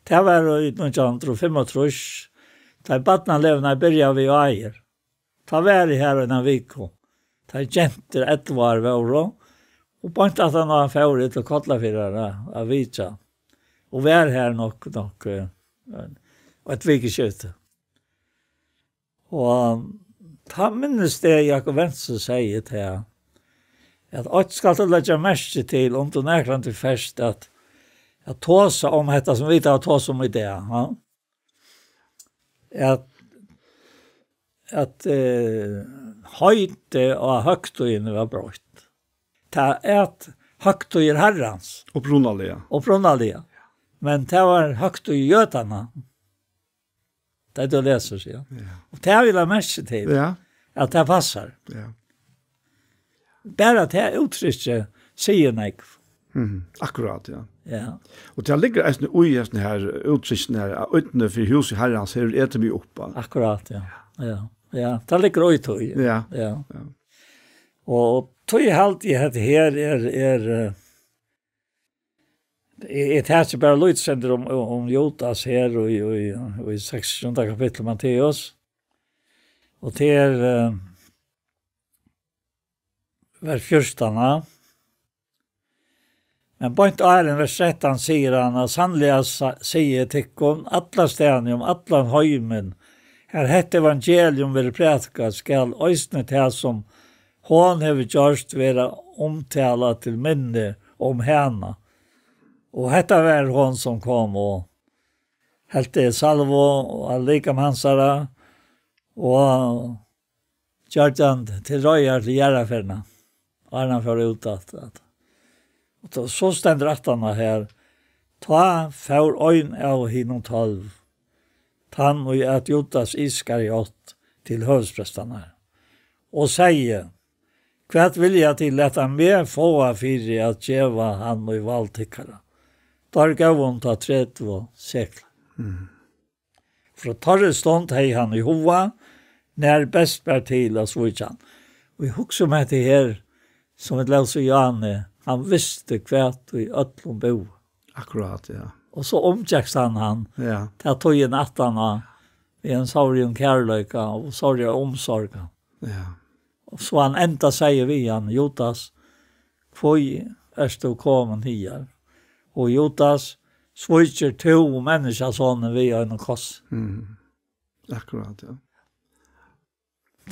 Speaker 2: Det var i 1935. Da badnalevene begynte vi å eier. Ta vær i her en viko. Ta jenter ettervar var og på at han var ferdig til Kotlafjord av viser. Og var her nok og et vikeskjøte. Og ta minnes det Jakob Wenzel sier til at alt skal til å legge mest til om du nærkant til først at tåse om dette som vi tar tåse om i det. Ja? At høyte og høgtøyene var brøtt. Det at høgtøyer herrens.
Speaker 1: Og
Speaker 2: Brunnalige. Men det var høgtøy gjøtene. Det du leser, sier. Ja. Og det vil jeg mest til.
Speaker 1: Ja.
Speaker 2: At det passer.
Speaker 1: Ja.
Speaker 2: Bare at det uttrykket sier meg.
Speaker 1: Akkurat, ja.
Speaker 2: Ja.
Speaker 1: Og det ligger en ui her uttrykket her, utenfor for huset i herren, så etter vi opp.
Speaker 2: Akkurat, ja. Ja. Det ligger ui tog.
Speaker 1: Ja.
Speaker 2: Og tog halt i dette her Jeg tar ikke bare lydsender om Jotas her og i 16. kapittel Matteus. Og til vers 14. Men på en æren vers 13 sier han at sannelig sier tikkun alla stedene om alla høymen her hett evangelium vil prætka skal øysne til som hon hever gjørst være omtala til minne om henne. Og dette var hon som kom og helte salvo og likam hansara og gjørte han til røyer til gjerraferna. Og han får ut at. Og så stender rettene her. Ta for øyn av hinnom 12. Tann og at Judas Iskariot til høvdsprestene. Og sier, hva vil jeg til at han med få av fire at djeva han og valgtikkere. Der gav hun ta 30 sekler. For torre stånd hei han i hova, nær best bær til og svitsjan. Og jeg husker om dette her, som et løs og Jane, han visste hvert og i øtlom bo.
Speaker 1: Akkurat, ja.
Speaker 2: Og så omtjekst han,
Speaker 1: ja.
Speaker 2: til tog i nattene, i en sorg og kærløyka, og sorg og omsorga.
Speaker 1: Ja.
Speaker 2: Og så han enda sier vi han, Jotas, hvor er du kommet hier? Og Jotas svitsjer 2 mennesker sånn vi har noen koss.
Speaker 1: Akkurat, ja.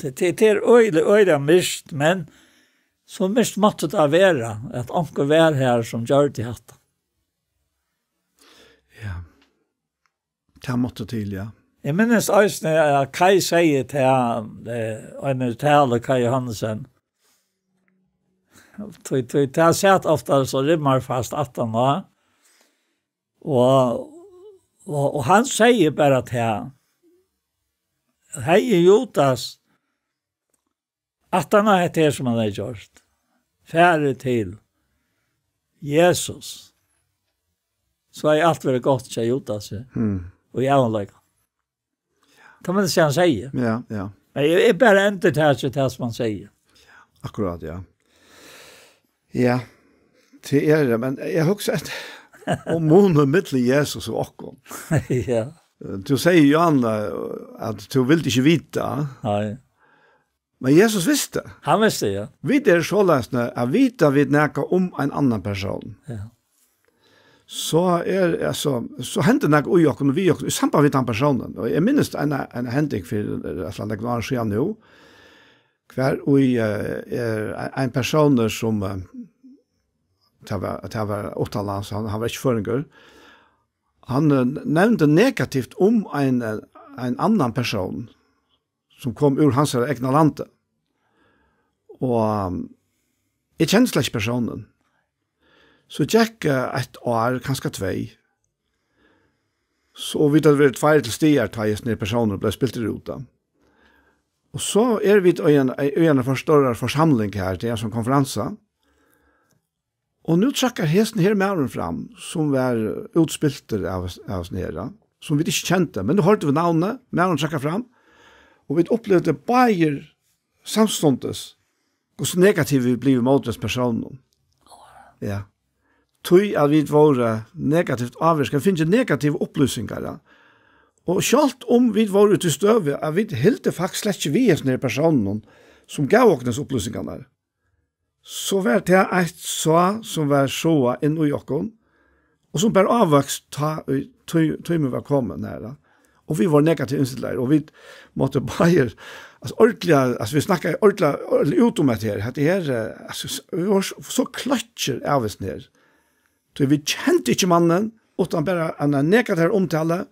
Speaker 2: Det øyelig mist, men så mist måtte det være at anker var her som gjør det hatt.
Speaker 1: Ja. Det måtte til, ja.
Speaker 2: Jeg minnes også at Kai sier til en tale, Kai Johansen. Det har sett ofte så rimmar fast 18 år. Og han sier bare til hei Jotas at han har det som han har gjort. Færre til Jesus. Så har alt vært godt til Jotas. Og jeg har løyga. Det må det si han sier.
Speaker 1: Ja, ja.
Speaker 2: Men jeg bare ender til det som han sier.
Speaker 1: Akkurat, ja. Ja, det det, men jeg husker om måned mittlig Jesus og okkom.
Speaker 2: Ja.
Speaker 1: Du sier jo at du vil ikke vite.
Speaker 2: Nei.
Speaker 1: Men Jesus visste.
Speaker 2: Han visste, ja.
Speaker 1: Vi så løsne at vite vi nækka om en annan person.
Speaker 2: Ja.
Speaker 1: Så så hendte nek ui okkom, vi okkom, i samband med den personen. Og jeg minnes en hending for noen år siden nå, hver ui en person som det var åttaland, så han var ikke føringer. Han nevnte negativt om en annan person som kom ur hans egna lande. Og jeg kjenner slett ikke personen. Så gikk et år, kanskje 2. Så vi hadde vært 2 til stier til når personer ble spilt i ruta. Og så vi i en større forsamling her til en sånn konferanse. Og nå trekker hesten her med fram, som var utspilter av oss nere, som vi ikke kjente, men nå hørte vi navnet, med trekker fram, og vi opplevde bare samståndes, hvordan negativ vi ble mot dess personen. Ja. Tøy at vi var negativt avvirket, finnes negative opplysninger, ja. Og selv om vi var ute i støvet, at vi helt faktisk slett ikke vi er personen som gav oss opplysningene. Så var det et så som var så inn i okken, og som bare avvokst tøy vi var kommet nære. Og vi var negativt innstilt, og vi måtte bare, vi snakket ordentlig utom et her, vi var så klatsjer av oss ned. Så vi kjente ikke mannen, utan bare en negativ omtale,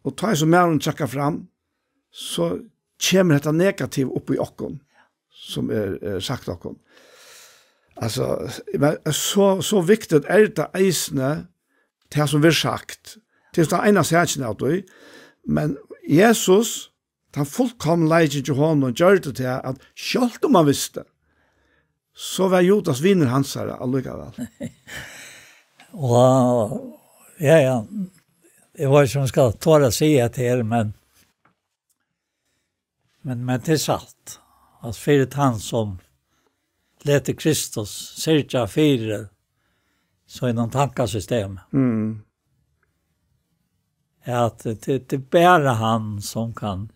Speaker 1: og ta som mer trekker fram, så kommer dette negativ opp i okken, som sagt okken. Altså, så viktig det eisene til som vi sagt, til det ene særkene av det, men Jesus, han fullkomne leide til hånden og gjør det til at selv om han visste, så var Judas vinner hans her allikevel.
Speaker 2: Og ja, jeg var ikke som skal tåre å si til her, men det satt, at for han som lete Kristus syrja 4 så i noen tankesystem. At det bare han som kan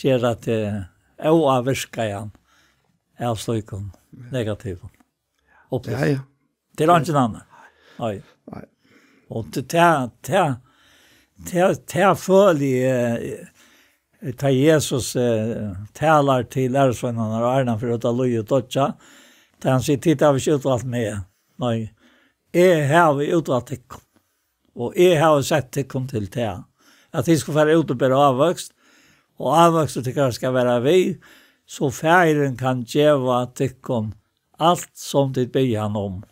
Speaker 2: gjøre til oavvirke igjen av slukken negativt.
Speaker 1: Ja.
Speaker 2: Det er ikke annet. Nei. Og det føler ta Jesus talar til lærersvennerne og Erna for å ta løy og dødja, da han sier, titta har vi ikke utvalgt med. Nei, jeg har utvalgt tikkum, og jeg har sett tikkum til det. At de skal være ut og bære avvokst, og avvokst til hva skal være vi, så feiren kan gjøre tikkum alt som de ber han om.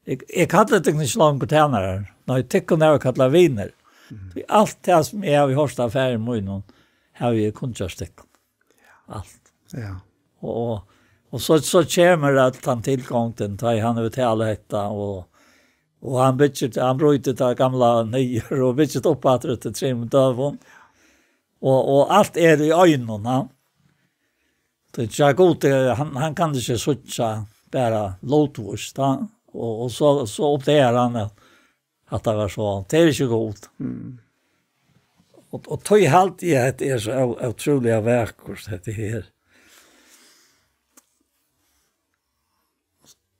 Speaker 2: Jeg kaller det ikke langt på tjenere. Nei, tikkum er jo kallet viner. Allt det som jag har hört affären med någon har vi kunskapsstick. Allt.
Speaker 1: Ja.
Speaker 2: Och så kommer att han tillgång till han över till alla detta och han bryter det gamla nyer och byggt upp att det trim dövon. Och allt är i ögonen. Det är gott han kan inte switcha bara låtvist och så uppdaterar han att det var så. Det är inte gott. Och tog halt i att det är så otroliga verkors det här.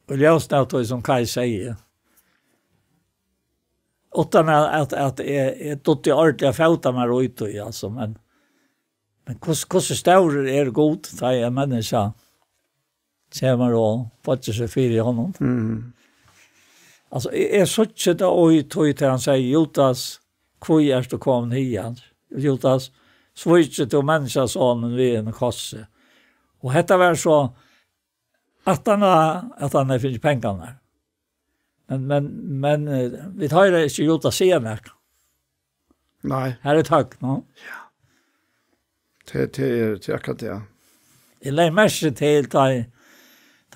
Speaker 2: Och jag snart som Kai säger. Utan att det är tot i ordentliga fota med rojt och alltså. Men hur stor är god att en människa kommer och fattar sig för i honom. Alltså är så att det och tog han säger Judas kvoi är det kom hit. Judas switch till människa son vi en kosse. Och detta var så att han finns pengarna. Men vi tar det inte Judas senare.
Speaker 1: Nej.
Speaker 2: Här är tack, no?
Speaker 1: Ja. Det är akkurat det.
Speaker 2: Jag lägger mest till ta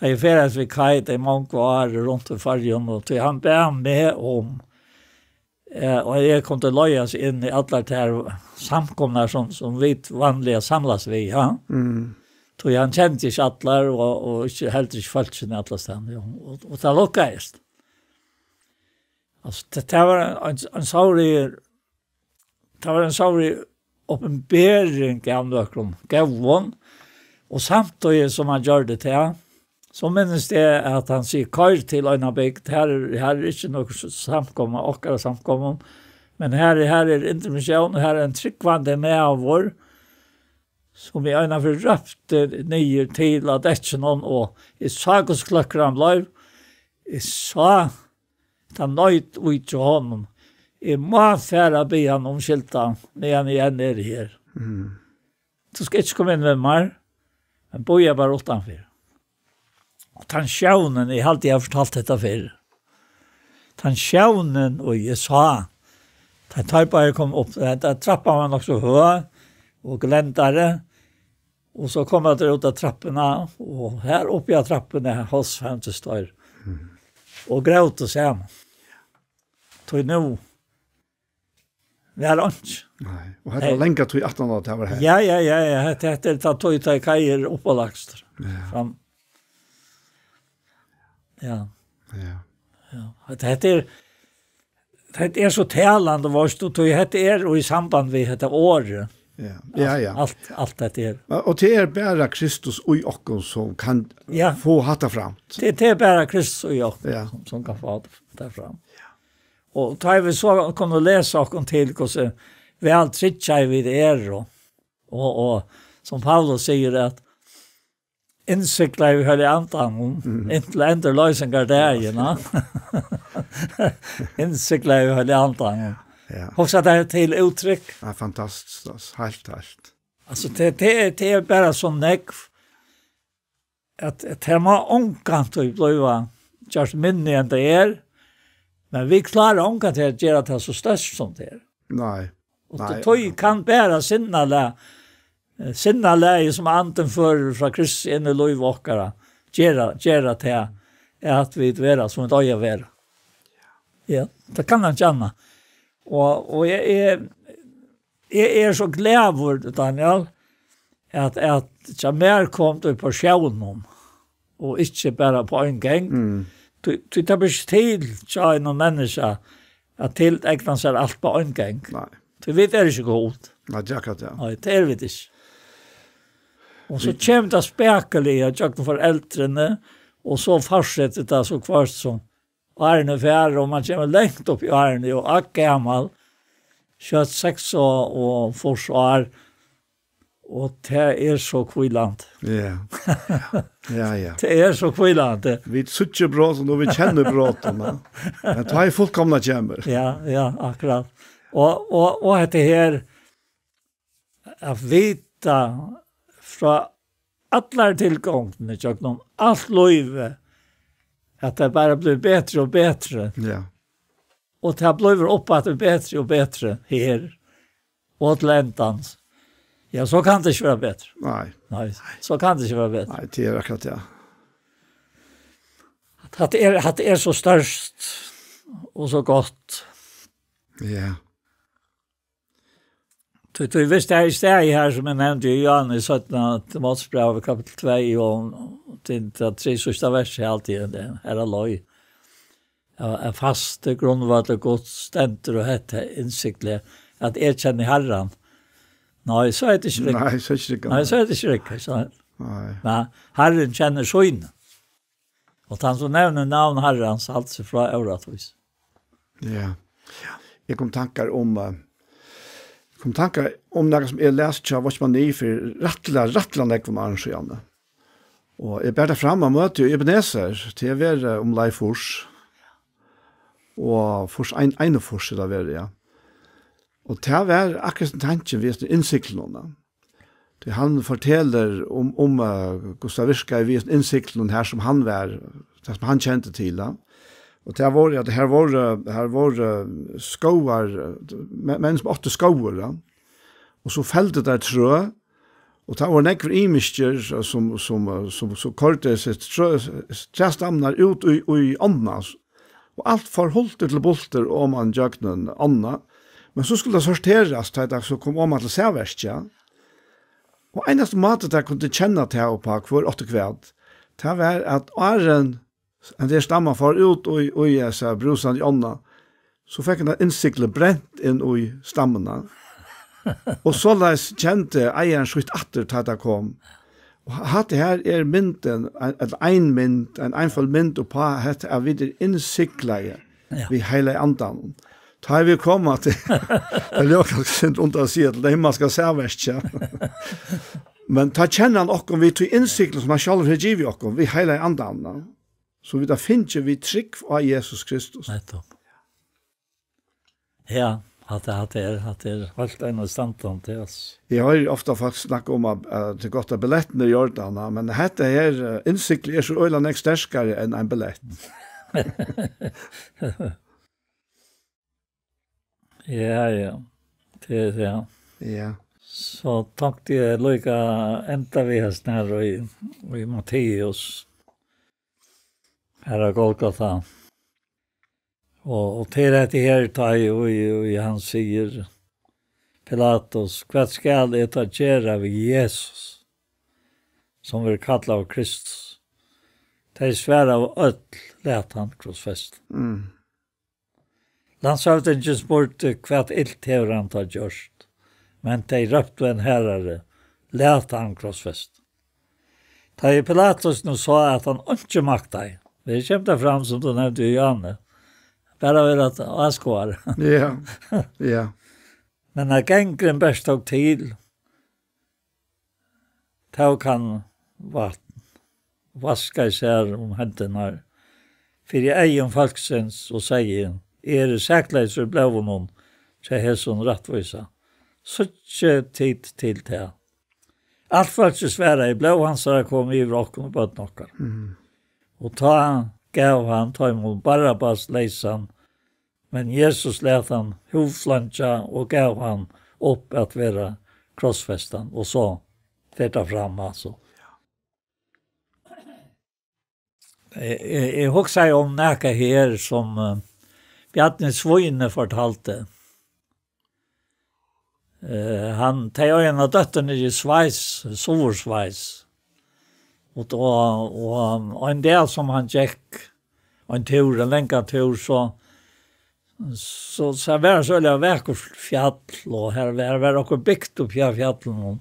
Speaker 2: i färdas vid kajt i många år runt i färgen och till han bär med om och jag kom till löjas in i alla de här samkomna som vi vanliga samlas vid. Ja? Till han kände inte alla och inte helt inte följt sig i alla ställen. Och det lukkades. Alltså, det var en sorg uppenbering av någon gåvon och samtidigt som han gör det till så minns det att han säger kör till en bygd. Här är inte något samkomma och samkomma. Men här är intermission. Här är en tryckvande närvaro som vi ena för röpte nyer till att det inte någon och i sagosklöckran live. I sa ta nöjt ut till honom. jeg må fære be han om skilta, når han igjen er her. Du skal ikke komme inn med meg, men bor jeg bare utenfor. Og tansjonen, jeg har alltid fortalt dette før. Tansjonen, og jeg sa, den tar bare kom opp, trappa var nok så høy, og glendare, og så kom jeg ut av trappene, og her oppe av trappene, hos 50 stør, og gråt og sammen. Tog nå, vi har ikke.
Speaker 1: Nei, og det var lenge tog 18 år til å være her.
Speaker 2: Ja, det tog til kaier opp og lagst. Fram. Ja. Det er så talande vårt, og det er og i samband med dette året.
Speaker 1: Ja.
Speaker 2: Alt dette er.
Speaker 1: Og det er bare Kristus og oss som kan få hatta fram.
Speaker 2: Det er bare Kristus og oss som kan få hatta fram. Og da vi så kunne lese oss til hvordan vel trittar vi det er, og som Paulus sier at innsikler vi hører i antan, inntil endre løsninger der, innsikler vi hører i antan. Også det er til uttrykk.
Speaker 1: Ja, fantastisk, helt.
Speaker 2: Altså, det er bare sånn nekv, at det må omkant til å bli just minne enn det er, men vi klarer omkant til å gjøre det så størst som det er.
Speaker 1: Nei.
Speaker 2: Og det kan bare sinnaleie som anden fører fra Kristus inn i lov åkere, gjøre til at vi være som et øye være. Ja, det kan han kjenne. Og jeg er så glad for det, Daniel, at jeg mer kom til på sjøvnen, og ikke bare på en gang. Du tar ikke til til noen mennesker at tiltegna seg alt på en gang.
Speaker 1: Nei.
Speaker 2: Du vet er ikke godt.
Speaker 1: Nei, det er akkurat det.
Speaker 2: Nei, det er vi ikke. Og så kommer det spekelig at jeg for eldrene, og så fortsetter det så kvart som Arne færre, og man kommer lengt opp i Arne, og er gammel, 26 og forsvar, og det er så kvillant.
Speaker 1: Ja.
Speaker 2: Det er så kvillant.
Speaker 1: Vi sutter bråten, og vi kjenner bråten, men det er fullkomna kjemmer.
Speaker 2: Ja, akkurat. Og dette her, jeg vet fra alle tilgångene, alt løyve, at det bare blir bedre og bedre.
Speaker 1: Ja.
Speaker 2: Og det blir opp at det er bedre og bedre her, og til endans. Ja, så kan det ikke være bedre. Nei, så kan det ikke være bedre.
Speaker 1: Nei, det er akkurat det.
Speaker 2: At det er så størst, og så godt.
Speaker 1: Ja.
Speaker 2: Du visste jeg i stedet her, som jeg nevnte i Jan i 17. Timotsbrev, kapitel 2, og til 3 sørste verset alltid, det er lov. Jeg faste grunnvalg og godt stenter og hette innsiktlig, at jeg kjenner Herren. Nei, så er det ikke riktig.
Speaker 1: Nei, så er det ikke riktig.
Speaker 2: Nei, så er det ikke riktig. Nei, Herren kjenner søgnen. Og han som nevner navn Herren, så alt seg fra øvretvis.
Speaker 1: Ja. Jeg kom tankar om noe som jeg leste av Vatsmani for rattler nekvann arrangerende. Og jeg ber det frem og møter jo Ebenezer til å være om Leifors. Og fors ene fors er det være, ja. Og det var akkurat en tanke ved innsiktene. Han forteller om Gustav Virka i innsiktene her som han var, det som han kjente til. Og det var at her var skåar, menn som 8 skåar, og så felte det trø, og det var nekver imisker som korte sitt træstamnar ut i åndene, og alt forholdt til bolter om man gjøknen åndene, men så skulle det sorteres til at så kom man til særverskja, og eneste måte jeg kunne kjenne til på hver 8 kveld, det var at åren en der stamma for ut og så brusan i ånda, så fikk han innsiklet brent inn i stammene. Og så kjente eieren så atter til at det kom. Og hatt det her er mynden, en einfall mynd på at er videre innsiklet vi hele andan. Da vi kommet til, det er jo kanskje ikke å si at det er man skal særverst, ja. Men da kjenner han okkom vi til innsiklet som han selv har givet okkom, vi hele andan. Så vi da finner vi trygg av Jesus Kristus.
Speaker 2: Nettopp. Ja, att det är helt en standard till oss.
Speaker 1: Jag har ju ofta fått snacka om att det gott att billetten i Jordan, men detta här insikten är så öjlan starkare än en biljett.
Speaker 2: Ja. Det är det.
Speaker 1: Ja.
Speaker 2: Så tänkte jag lika ända vi har snär i Matteus. Här är Golgata. Och till det här tar ju han säger Pilatus, vad ska det ta göra vid Jesus som vill kalla av Kristus? Det är svära av öll lät han krossfäst. Landshövdingen spurte vad illt hever han ta gjort. Men de röpte en herrare, lät han krossfäst. Da Pilatus nu sa at han ikke makta. Det kjemte fram som du nevnte i Janne. Bara vill att askvar.
Speaker 1: Ja. Ja.
Speaker 2: Men när gängren bäst tog till tog han vaska sig om händerna för i egen folksens och säger det säkerhet för blev någon så här sån rättvisa. Så tid till det. Allt folket svära i blev han så kom i rocken på ett knockar. Och gav han ta emot Barabbas läsan. Men Jesus lät han hovflancha och gav han upp att vara krossfästan och så färta fram alltså. Jag huxar om näka här som Bjarne Svoine fortalte. Han tar en av dötterna i Schweiz, Soversweiz. Och en del som han gick en längre tur så var det så eller verkligt fjäll och här var också byggt upp fjällen.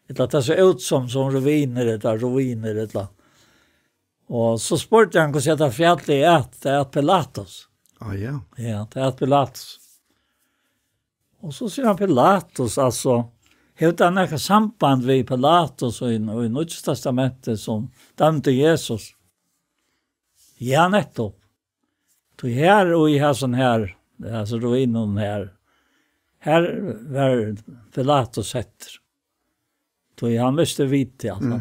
Speaker 2: Det så ut som ruiner det. Och så spurte han hur det fjället det är Pilatus.
Speaker 1: Ja.
Speaker 2: Ja, det är Pilatus. Och så säger han Pilatus alltså hur han något samband med Pilatus och i Nya testamentet som dömde Jesus. Ja, nettopp. Så här och i här sån här, alltså då inom här var Pilatus sätter. Så han måste vita alltså.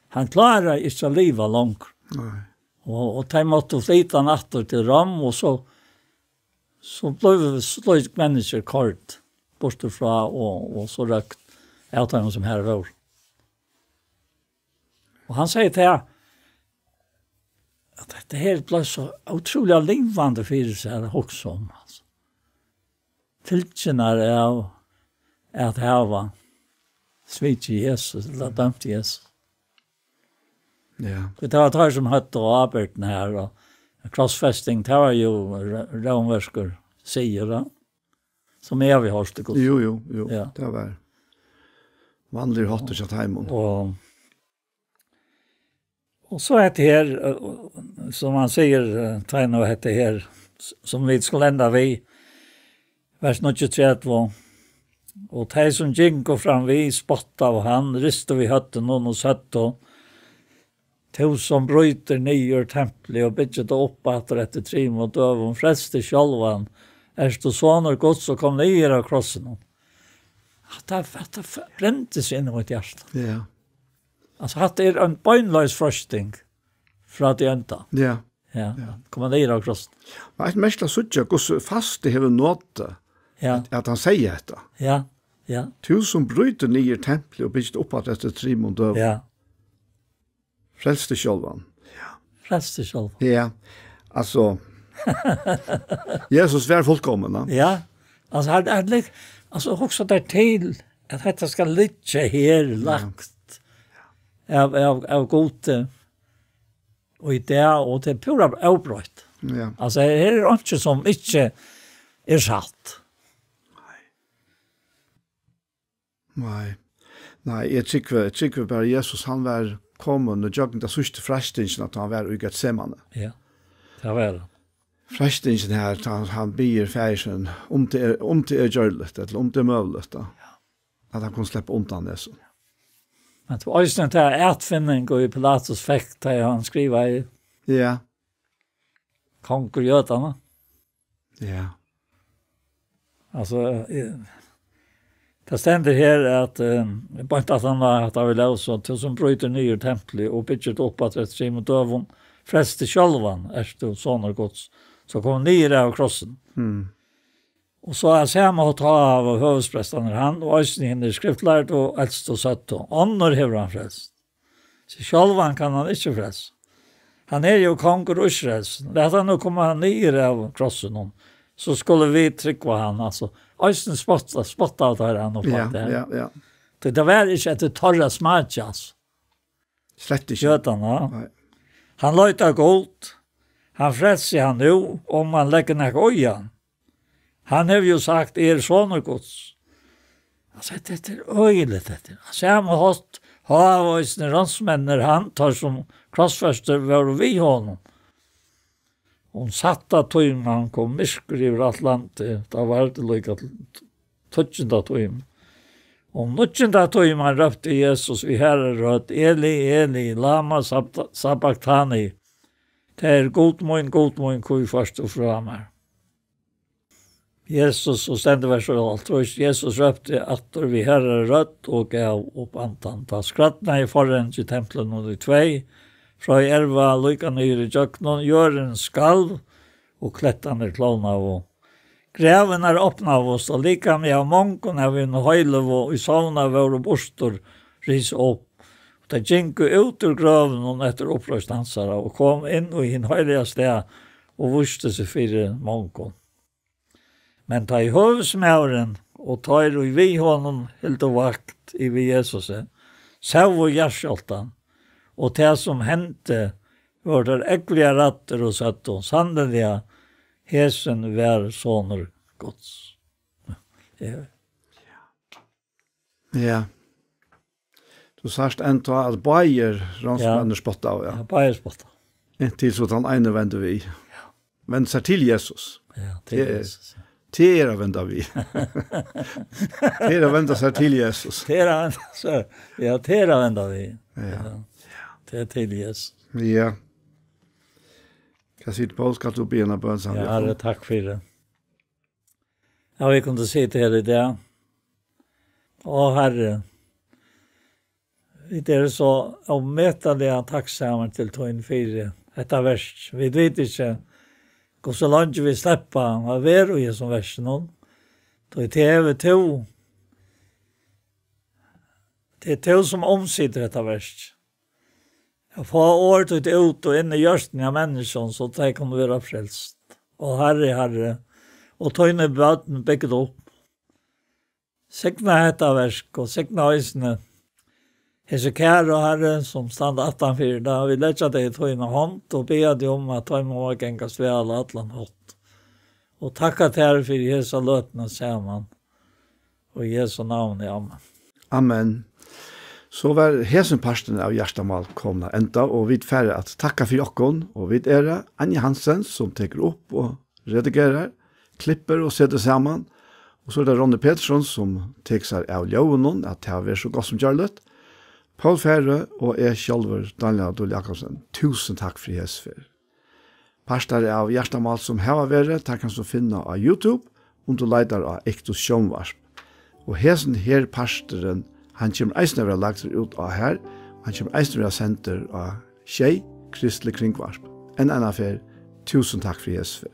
Speaker 2: Han klarar inte att leva långt.
Speaker 1: Nej.
Speaker 2: Och de måste flytta natten till Rom och så blev slöjt människor kort bortifrån och så rökt åt honom som här var. Och han säger till att det här blev så otroligt livande för sig också om. Alltså. Tillkännar är att hava svit i Jesus, eller dömt Jesus.
Speaker 1: Ja.
Speaker 2: Det var det som hette och arbetet här och crossfesting, det var ju romverskor säger det. Som är vi har det.
Speaker 1: Jo.
Speaker 2: Ja.
Speaker 1: Det var vanlig hotter satt hemma.
Speaker 2: Och så är det här, som man säger, träna heter här, som vi ska lända vid, vers 23. Och det som gick och fram vi spottade av han, ristade vi hötten och satt och to som bryter nyer templet och bygget upp att rätta trim och döv frälste självan. Erst och sonor gott så kom nyer av krossen. Det brände sig in i mitt hjärta.
Speaker 1: Ja.
Speaker 2: Alltså att det är en bönlös frösting för att det ända.
Speaker 1: Ja.
Speaker 2: Kommer nyer av krossen.
Speaker 1: Men ett mest suttja hur fast det har nått att han säger detta.
Speaker 2: Ja.
Speaker 1: To som bryter nyer templet och bygget upp att rätta trim och döv.
Speaker 2: Ja.
Speaker 1: Frälste självan.
Speaker 2: Frälste självan.
Speaker 1: Ja, alltså Jesus var fullkommen.
Speaker 2: Ja, alltså också där till att detta ska ligga här lagt av gode och i det och det pura avbrott.
Speaker 1: Ja.
Speaker 2: Alltså här är inte som inte är satt.
Speaker 1: Nej, jag tycker bara Jesus han var kommen och jag inte sørste frestingen at han var i Getsemane.
Speaker 2: Ja, det var det.
Speaker 1: Frestingen her, han bier fersen om det er gjørligt, eller om det er møvligt, at han kunne slippe undan det.
Speaker 2: Men det var just den här ätfinning och i Pilatus fäkt där han skriver i
Speaker 1: Ja.
Speaker 2: konkurjötarna.
Speaker 1: Ja.
Speaker 2: Alltså det ständer här att bara inte att han att han vill också till som bryter nya templet och bygger upp att det ser mot dövon frälste självan efter såna gods så kom ner av krossen. Och så är samma att ta av huvudprästen han och ösning hinner skriftlärd och äldst och sött och annor hever han frälst. Så självan kan han inte frälst. Han är ju konkur och frälst. Det han nu kommer han ner av krossen om så skulle vi trycka han alltså. Ösning spotta av det han och det.
Speaker 1: Ja.
Speaker 2: Det var inte ett torra smatjas.
Speaker 1: Slett inte.
Speaker 2: Kötarna. Nej. Han löjtar gott. Han frälser han nu om man lägger ner ojan. Han har ju sagt såna gods. Alltså det är öjligt det. Alltså han har haft ransmänner han tar som krossfäster var vi honom. Hon satta tøym han kom mysker över Atlantet. Det var det lika touchenda tøym. Och nutjenda tøym han röpte Jesus vi herre röt Eli lama sabachthani. Det är god moin kui först och framar. Jesus och stände vers och allt. Och Jesus röpte att vi herre rött och gav upp antan. Ta skrattna i förren till templen och de två. Fra erva lykka nyr i jöknon, gör en skalv och klättan är klona och gräven är öppna av oss och lika med av månken av en höjlev och i savna våra bostor ris upp. Det gick ut ur gröven och efter upprörstansare och kom in i en höjliga steg och visste sig för månken. Men ta i huvsmären och ta i vi honom helt och vakt i vi Jesus. Sav och hjärtskjoltan. Och det som hände var det äckliga ratter och satt och sannoliga hesen var soner gods.
Speaker 1: Ja. Du sagst ändå att Bayer ransmänner spotta av, ja.
Speaker 2: Ja, Bayer spotta.
Speaker 1: Till så att han ene vänder vi.
Speaker 2: Ja.
Speaker 1: Vänder sig till Jesus.
Speaker 2: Ja, till Jesus.
Speaker 1: Till vänder vi. Till vänder sig till Jesus.
Speaker 2: Till vänder vi.
Speaker 1: Ja.
Speaker 2: Det är till Jesus.
Speaker 1: Ja. Jag sitter på ska du be en bön sammen.
Speaker 2: Ja, det tack för det. Ja, vi kunde se till det där. Åh, Herre. Det är så omötliga tacksamma till tog för detta vers. Vi vet inte hur så långt vi släpper av er i som versen. Då är det to. Det är to som omsitter detta vers. Jag får året ut och in i görsten av människan så att jag kommer vara frälst. Och Herre, och ta in i böten byggt upp. Segna detta versk och segna ösne. Hesekära Herre som stannar utanför där. Vi lägger dig ta in i hand och ber dig om att ta emot gängast vid alla atlan hot. Och tacka till Herre för Jesu lötna samman. Och i Jesu namn i Amen.
Speaker 1: Amen. Så var hesenparsten av Gjerstamal komna enda, og vi færre at takka for jokkon, og vi Anja Hansen som teker opp og redigerer, klipper og setter sammen, og så det Ronny Petersson som teker seg av ljøvnen, at det har vært så godt som Jarlet, Paul Færre og sjálfur Daniel Adol Jakobsen. Tusen takk for Jesu. Pastor av Gjerstamal som har vært, takk kan du finne av YouTube, og du leider av Ektos Sjånvarsp. Og hesen her pastoren, han kommer eisne være lagt ut av her, han kommer eisne være senter av Tjei, Kristelig Kringvarsp. En annen fer, tusen takk for Jesu.